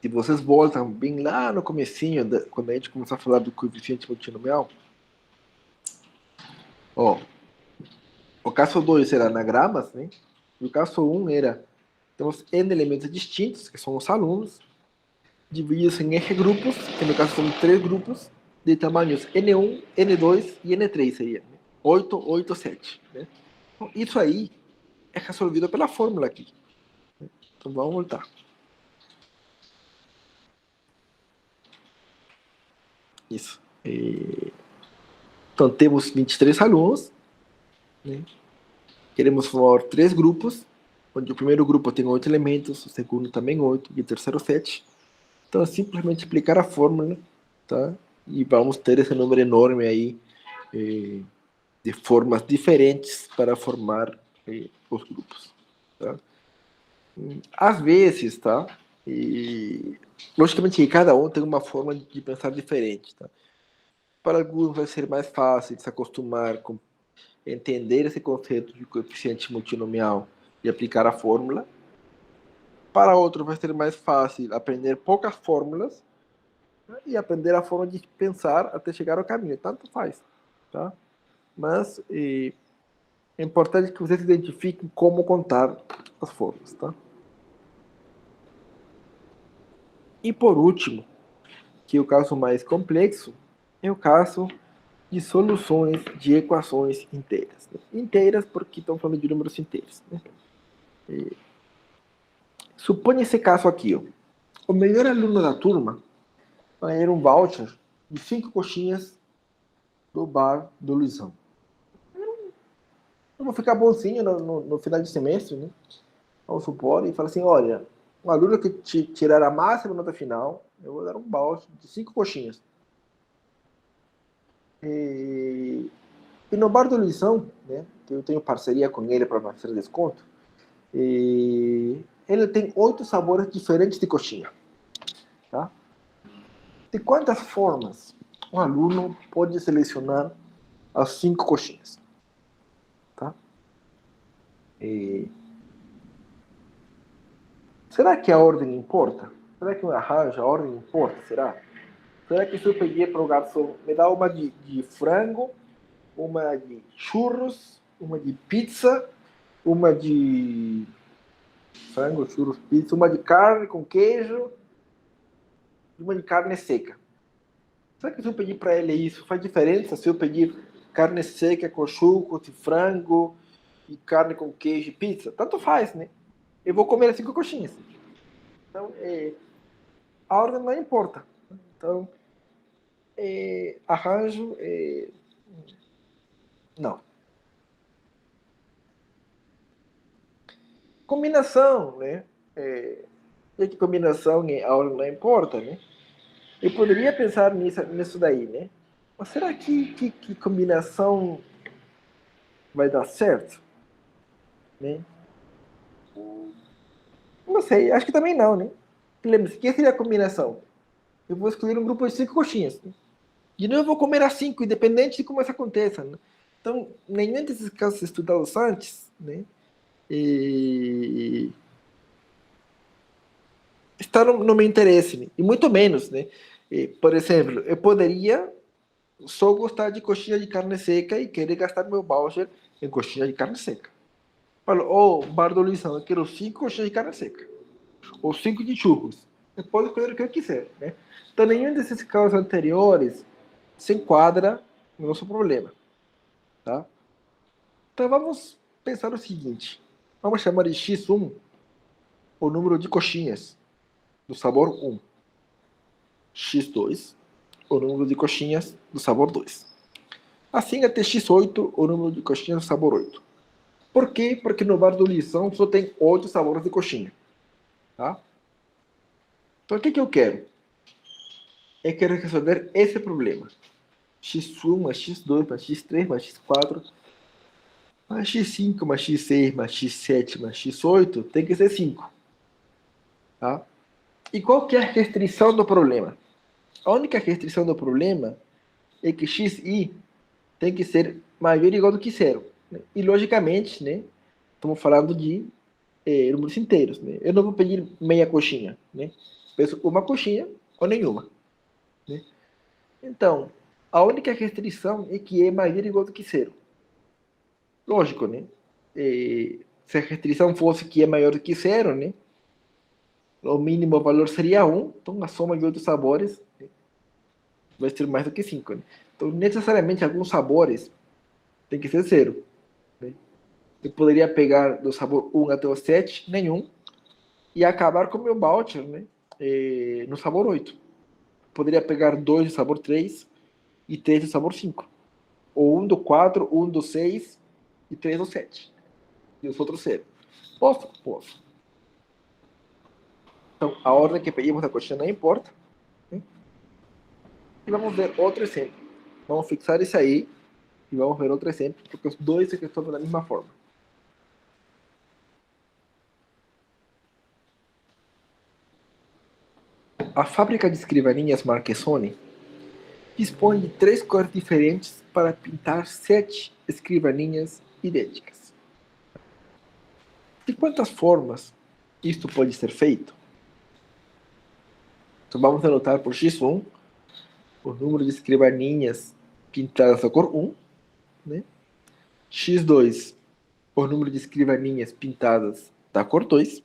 Se vocês voltam bem lá no comecinho, quando a gente começou a falar do coeficiente multinomial, ó, o caso 2 era anagramas, né? E o caso 1 era, temos N elementos distintos, que são os alunos, divididos em N grupos, que no caso são 3 grupos, de tamanhos N1, N2 e N3 seria, né? 8, 8, 7. Né? Então, isso aí é resolvido pela fórmula aqui. Então vamos voltar. Isso. Então temos 23 alunos, né? Queremos formar 3 grupos, onde o primeiro grupo tem 8 elementos, o segundo também 8 e o terceiro 7. Então é simplesmente aplicar a fórmula, tá? E vamos ter esse número enorme aí de formas diferentes para formar os grupos, tá? Às vezes, tá? E logicamente que cada um tem uma forma de pensar diferente, tá? Para alguns vai ser mais fácil se acostumar com entender esse conceito de coeficiente multinomial e aplicar a fórmula. Para outros vai ser mais fácil aprender poucas fórmulas, né, e aprender a forma de pensar até chegar ao caminho. Tanto faz, tá? Mas é importante que vocês identifiquem como contar as fórmulas, tá? E por último, que é o caso mais complexo, é o caso de soluções de equações inteiras. Inteiras porque estão falando de números inteiros, né? Suponha esse caso aqui, ó. O melhor aluno da turma vai ganhar um voucher de 5 coxinhas do bar do Luizão. Eu vou ficar bonzinho no final de semestre, né? Vamos supor, e falar assim, olha, um aluno que tirar a máxima nota final, eu vou dar um voucher de 5 coxinhas. E no bar do Luizão, né, que eu tenho parceria com ele para fazer desconto, ele tem 8 sabores diferentes de coxinha. Tá? De quantas formas um aluno pode selecionar as 5 coxinhas? Tá? Será que a ordem importa? Será que o arranjo, a ordem importa? Será que se eu pedir para o garçom, me dá uma de frango, uma de churros, uma de pizza, uma de frango, churros, pizza, uma de carne com queijo e uma de carne seca? Será que se eu pedir para ele isso, faz diferença se eu pedir carne seca com churros de frango e carne com queijo e pizza? Tanto faz, né? Eu vou comer as 5 coxinhas. Então, a ordem não importa. Então, arranjo, não. Combinação, né? Já que combinação, a ordem não importa, né? Eu poderia pensar nisso daí, né? Mas será que combinação vai dar certo? Né? Não sei, acho que também não, né? Lembre-se, o que seria a combinação? Eu vou escolher um grupo de 5 coxinhas. Né? De novo, eu vou comer as 5, independente de como isso aconteça. Né? Então, nenhum desses casos estudados antes, né? Está no meu interesse, né? E muito menos, né? Por exemplo, eu poderia só gostar de coxinha de carne seca e querer gastar meu voucher em coxinha de carne seca. Falo, bar do Luizão, eu quero 5 coxinhas de carne seca. Ou 5 de churros. Eu posso escolher o que eu quiser, né? Então, nenhum desses casos anteriores se enquadra no nosso problema, tá? Então, vamos pensar o seguinte. Vamos chamar de x1 o número de coxinhas do sabor 1. x2 o número de coxinhas do sabor 2. Assim até x8 o número de coxinhas do sabor 8. Por quê? Porque no bar do Lição só tem 8 sabores de coxinha. Tá? Então o que eu quero? Eu quero resolver esse problema. x1 mais x2 mais x3 mais x4 mais x5 mais x6 mais x7 mais x8 tem que ser 5. Tá? E qual que é a restrição do problema? A única restrição do problema é que xi tem que ser maior ou igual do que zero. Né? E, logicamente, né, estamos falando de números inteiros. Né? Eu não vou pedir meia coxinha. Né? Peço uma coxinha ou nenhuma. Né? Então, a única restrição é que é maior ou igual do que zero. Lógico, né? Se a restrição fosse que é maior do que zero, né? O mínimo valor seria 1, então a soma de outros sabores, né, vai ser mais do que 5. Né? Então, necessariamente, alguns sabores tem que ser zero. Né? Eu poderia pegar do sabor 1 até o 7, nenhum, e acabar com o meu voucher, né? No sabor 8. Poderia pegar 2 do sabor 3 e 3 do sabor 5. Ou 1 do 4, 1 do 6 e 3 do 7. E os outros 0. Posso? Posso. Então, a ordem que pedimos na coxinha não importa. Né? E vamos ver outro exemplo. Vamos fixar isso aí e vamos ver outro exemplo, porque os dois se resolvem da mesma forma. A fábrica de escrivaninhas Marchesoni dispõe de 3 cores diferentes para pintar 7 escrivaninhas idênticas. De quantas formas isto pode ser feito? Então vamos anotar por x1 o número de escrivaninhas pintadas da cor 1, né? x2 o número de escrivaninhas pintadas da cor 2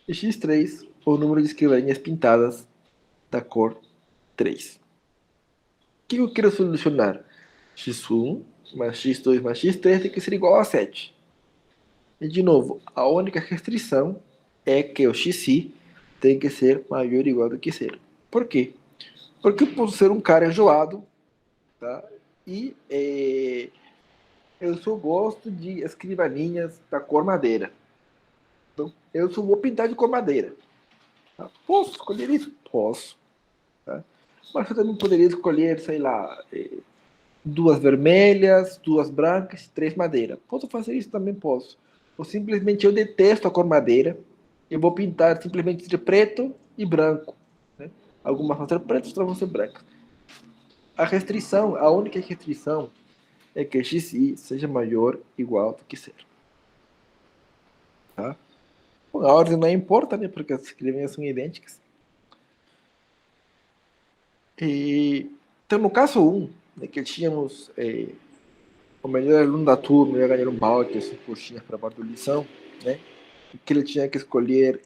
e x3 o número de escrivaninhas pintadas da cor 3. O que eu quero solucionar? x1 mais x2 mais x3 tem que ser igual a 7. E, de novo, a única restrição é que o xi tem que ser maior ou igual do que 0. Por quê? Porque eu posso ser um cara enjoado, tá? E eu só gosto de escrivaninhas da cor madeira. Então, eu só vou pintar de cor madeira. Tá? Posso escolher isso? Posso. Tá? Mas eu também poderia escolher, sei lá, 2 vermelhas, 2 brancas e 3 madeira. Posso fazer isso? Também posso. Ou simplesmente eu detesto a cor madeira. Eu vou pintar simplesmente de preto e branco. Né? Algumas vão ser pretas, outras vão ser brancas. A única restrição é que xi seja maior ou igual do que 0. Tá? Bom, a ordem não importa, né? Porque as escrivaninhas são idênticas. Então, no caso 1, né, que tínhamos o melhor aluno da turma ia ganhar um balde, 5 coxinhas para a lição, né? Que ele tinha que escolher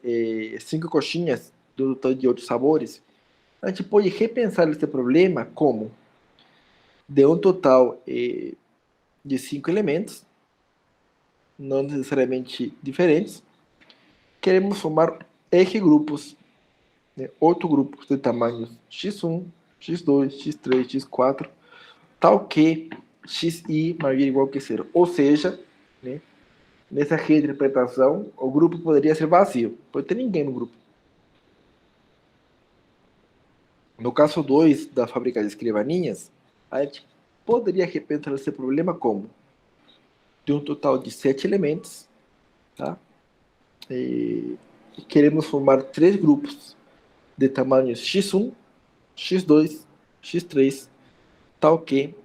5 coxinhas do total de 8 sabores. A gente pode repensar esse problema como de um total de 5 elementos, não necessariamente diferentes. Queremos formar N grupos, né? 8 grupos de tamanhos x1, x2, x3, x4, tal que xi maior ou igual que 0. Ou seja, né, nessa reinterpretação, o grupo poderia ser vazio. Pode ter ninguém no grupo. No caso 2 da fábrica de escrivaninhas, a gente poderia repensar esse problema como de um total de 7 elementos, tá? E queremos formar 3 grupos de tamanhos x1, x2, x3, tal que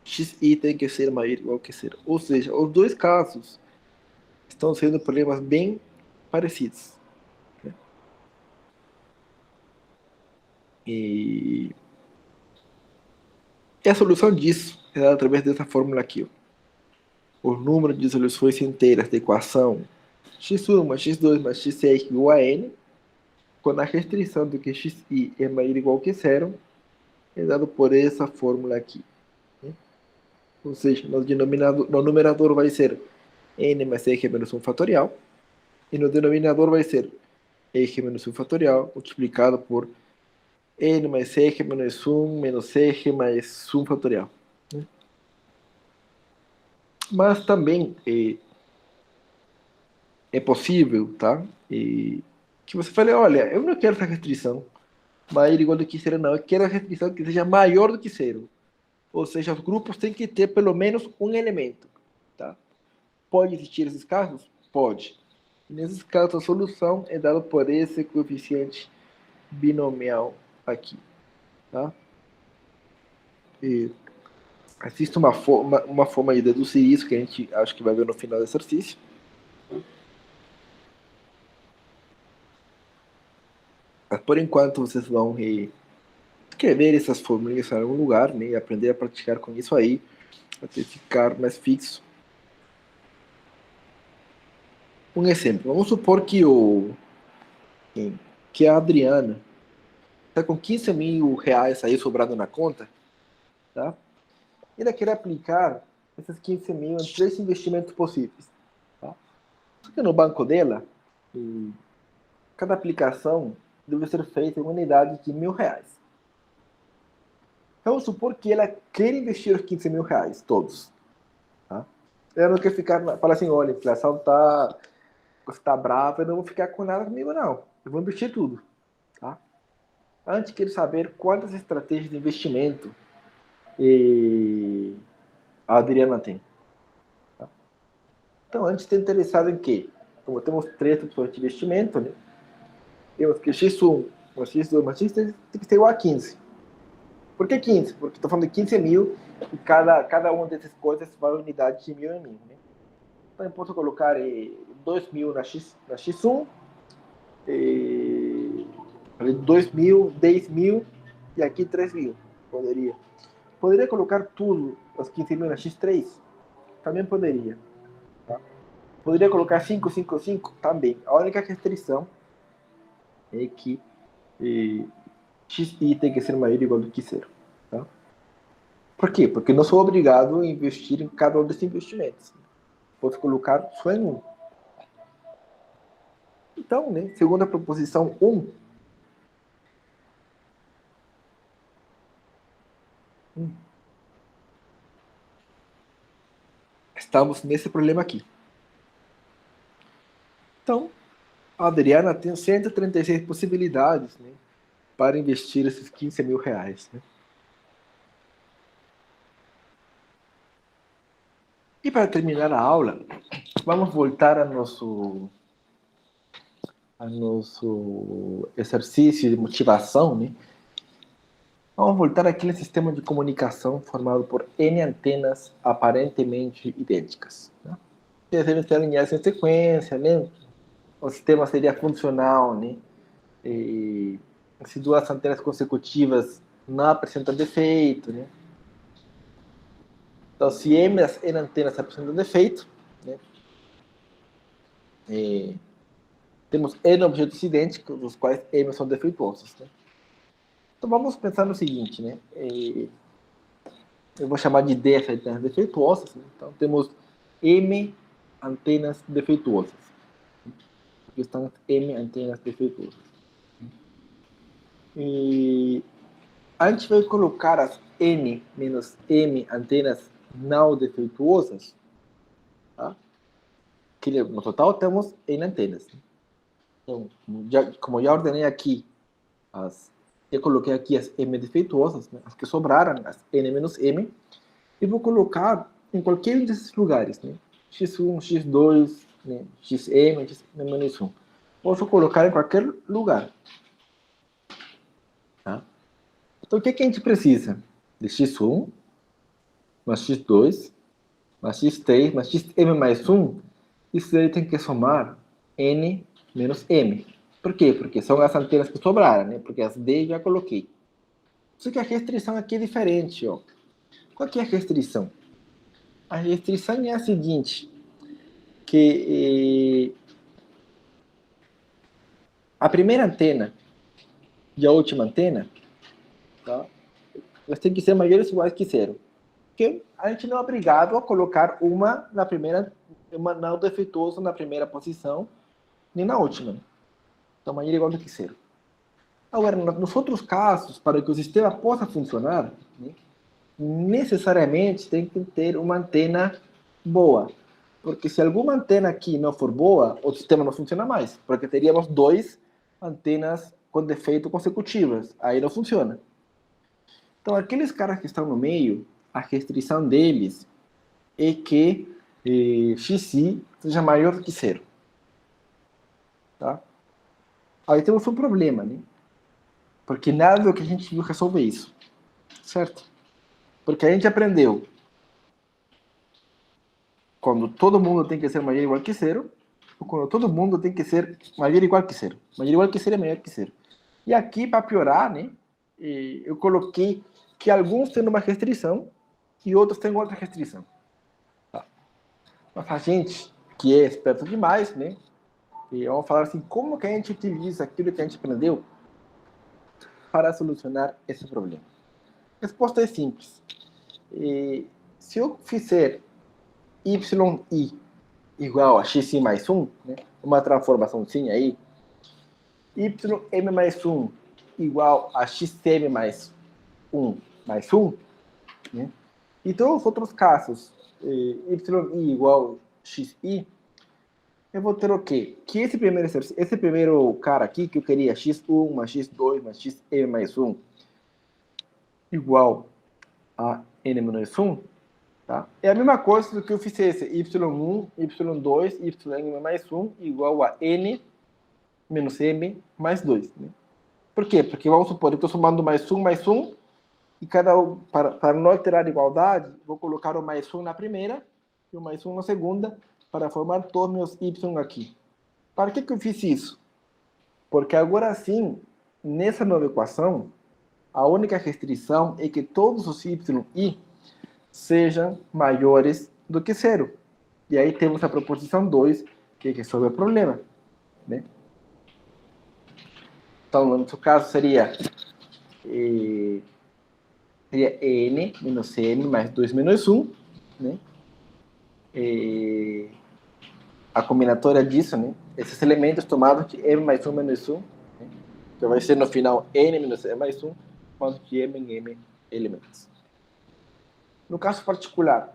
xi tem que ser maior ou igual que 0. Ou seja, os dois casos estão sendo problemas bem parecidos. Né? E a solução disso é dada através dessa fórmula aqui. Ó. O número de soluções inteiras da equação x1 mais x2 mais x6 igual a n, quando a restrição de que xi é maior ou igual que 0, é dado por essa fórmula aqui. Né? Ou seja, no numerador vai ser n mais r menos 1 fatorial, e no denominador vai ser r menos 1 fatorial multiplicado por n mais r menos 1 menos r mais 1 fatorial. Né? Mas também é possível, tá? Que você fale, olha, eu não quero essa restrição maior ou igual do que 0, não. Eu quero a restrição que seja maior do que 0. Ou seja, os grupos têm que ter pelo menos um elemento. Tá? Pode existir esses casos? Pode. Nesses casos, a solução é dada por esse coeficiente binomial aqui, tá? E existe uma forma de deduzir isso que a gente acho que vai ver no final do exercício. Mas por enquanto vocês vão escrever essas formulinhas em algum lugar, né, e aprender a praticar com isso aí, até ficar mais fixo. Um exemplo, vamos supor que a Adriana está com 15 mil reais aí sobrando na conta, tá? E ela quer aplicar esses 15 mil em 3 investimentos possíveis, tá? Só que no banco dela, cada aplicação deve ser feita em uma unidade de R$1.000. Então, vamos supor que ela quer investir os 15 mil reais, todos. Tá? Ela não quer falar assim, olha, a inflação está brava, eu não vou ficar com nada comigo, não. Eu vou investir tudo. Tá? Antes, quero saber quantas estratégias de investimento a Adriana tem. Tá? Então, antes, está interessado em quê? Como temos 3 opções de investimento, né? Temos que X1, X2, X3 tem que ser igual a 15. Por que 15? Porque estou falando de 15 mil e cada uma dessas coisas vale unidade de mil em mil. Né? Então, eu posso colocar 2 mil na X1, 2 mil, 10 mil e aqui 3 mil. Poderia colocar tudo, os 15 mil na X3? Também poderia. Tá? Poderia colocar 5, 5, 5? Também. A única restrição é que XI tem que ser maior ou igual do que 0. Tá? Por quê? Porque não sou obrigado a investir em cada um desses investimentos. Posso colocar só em um. Então, né, segundo a proposição 1, estamos nesse problema aqui. Então, a Adriana tem 136 possibilidades, né, para investir esses 15 mil reais. Né? E para terminar a aula, vamos voltar ao nosso exercício de motivação, né? Vamos voltar àquele sistema de comunicação formado por N antenas aparentemente idênticas. Né? Eles devem ser alinhadas em sequência, né? O sistema seria funcional, né? Se 2 antenas consecutivas não apresentam defeito, né? Então, se N antenas apresentam defeito, né? Temos N objetos idênticos, dos quais M são defeituosos. Né? Então, vamos pensar no seguinte, né? Eu vou chamar de D as antenas defeituosas. Né? Então, temos M antenas defeituosas. Aqui estão M antenas defeituosas. E a gente vai colocar as N menos M antenas não defeituosas. Tá? Que no total temos N antenas. Então, como já ordenei aqui, eu coloquei aqui as M defeituosas, né? As que sobraram, as N menos M, e vou colocar em qualquer um desses lugares, né? X1, X2, né? XM, XM-1. Posso colocar em qualquer lugar. Tá? Então, o que a gente precisa? De X1, mais X2, mais X3, mais XM mais 1, isso aí tem que somar N menos M. Por quê? Porque são as antenas que sobraram, né? Porque as D já coloquei. Só que a restrição aqui é diferente, ó. Qual que é a restrição? A restrição é a seguinte, que a primeira antena e a última antena, tá? Elas têm que ser maiores ou iguais que 0. Porque a gente não é obrigado a colocar uma não defeituosa na primeira posição, nem na última. Então, maior ou igual do que 0. Agora, nos outros casos, para que o sistema possa funcionar, né, necessariamente tem que ter uma antena boa. Porque se alguma antena aqui não for boa, o sistema não funciona mais. Porque teríamos 2 antenas com defeito consecutivas. Aí não funciona. Então, aqueles caras que estão no meio, a restrição deles é que xi seja maior do que 0. tá? Aí temos um problema, né? Porque nada do que a gente viu resolve isso, certo? Porque a gente aprendeu quando todo mundo tem que ser maior ou igual que zero, ou quando todo mundo tem que ser maior ou igual que zero. Maior ou igual que zero é maior que zero. E aqui, para piorar, né, eu coloquei que alguns têm uma restrição e outros têm outra restrição. Tá? Mas a gente, que é esperto demais, né, e vamos falar assim, como que a gente utiliza aquilo que a gente aprendeu para solucionar esse problema? A resposta é simples. Se eu fizer yi igual a xi mais 1, né, uma transformaçãozinha aí, ym mais 1 igual a xm mais 1, né? Então, os outros casos, yi igual a xi, eu vou ter o quê? Que esse primeiro cara aqui, que eu queria x1 mais x2 mais xm mais 1 igual a n menos 1, tá? É a mesma coisa do que eu fizesse y1, y2, yn mais 1 igual a n menos m mais 2. Né? Por quê? Porque vamos supor, eu estou somando mais 1, e para não alterar a igualdade, vou colocar o mais 1 na primeira e o mais 1 na segunda, para formar todos meus y aqui. Para que eu fiz isso? Porque agora sim, nessa nova equação, a única restrição é que todos os y sejam maiores do que zero. E aí temos a proposição 2, que resolve o problema. Né? Então, no nosso caso, seria n menos m mais 2 menos 1. Né? A combinatória disso, né? Esses elementos tomados de m mais 1 menos 1, né? Que vai ser no final n menos m mais 1, quanto de m em m elementos. No caso particular,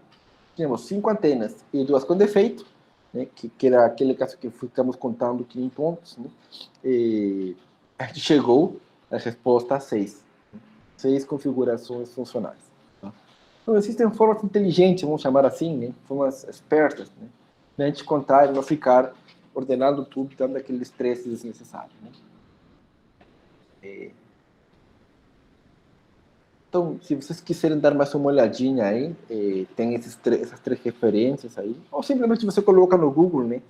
temos 5 antenas e 2 com defeito, né, que era aquele caso que ficamos contando aqui em pontos, né, e a gente chegou à resposta 6. 6 configurações funcionais. Tá? Então, existem formas inteligentes, vamos chamar assim, né, formas espertas, né, de a gente contar e não ficar ordenando tudo, dando aquele estresse desnecessário. Né? Então, se vocês quiserem dar mais uma olhadinha aí, tem essas 3 referências aí, ou simplesmente você coloca no Google, né?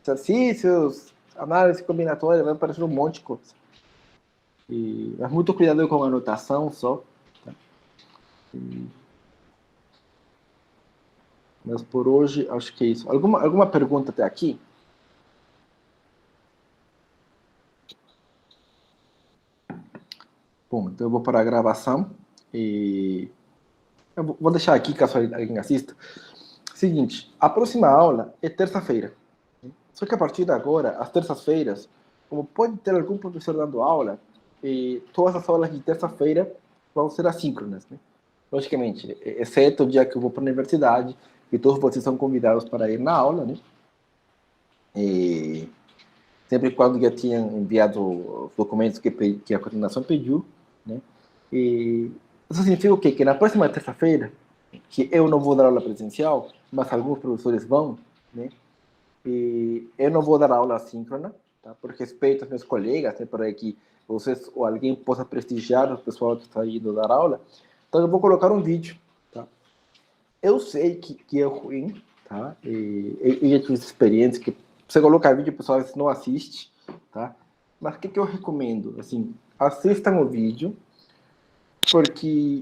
Exercícios, análise combinatória, vai aparecer um monte de coisa. Mas muito cuidado com a anotação só. Tá? Mas por hoje, acho que é isso. Alguma pergunta até aqui? Bom, então eu vou parar a gravação. E eu vou deixar aqui, caso alguém assista. Seguinte, a próxima aula é terça-feira. Só que a partir de agora, às terças-feiras, como pode ter algum professor dando aula, todas as aulas de terça-feira vão ser assíncronas, né? Logicamente, exceto o dia que eu vou para a universidade, e todos vocês são convidados para ir na aula, né? E sempre quando já tinham enviado os documentos que a coordenação pediu, né? E isso significa o quê? Que na próxima terça-feira, que eu não vou dar aula presencial, mas alguns professores vão, né? E eu não vou dar aula assíncrona, tá? Por respeito aos meus colegas, né? Para que vocês ou alguém possa prestigiar o pessoal que está indo dar aula. Então eu vou colocar um vídeo, tá? Eu sei que é ruim, tá? Eu já tive experiência que você colocar vídeo, o pessoal não assiste, tá? Mas o que eu recomendo? Assim, assistam o vídeo, porque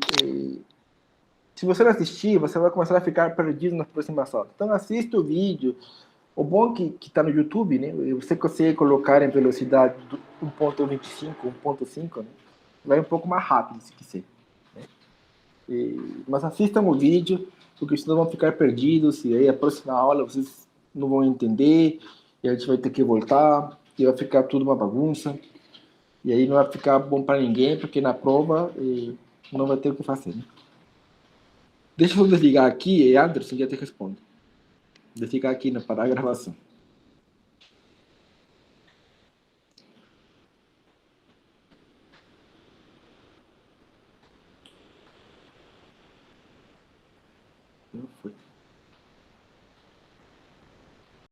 se você não assistir, você vai começar a ficar perdido nas próximas aulas. Então assista o vídeo. O bom é que está no YouTube, né? Você consegue colocar em velocidade 1.25, 1.5, né? Vai um pouco mais rápido, se quiser. Né? Mas assistam o vídeo, porque senão vão ficar perdidos, e aí a próxima aula vocês não vão entender, e a gente vai ter que voltar, e vai ficar tudo uma bagunça, e aí não vai ficar bom para ninguém, porque na prova não vai ter o que fazer. Né? Deixa eu desligar aqui, e Anderson já te responde. Desligar aqui para a gravação. Não foi.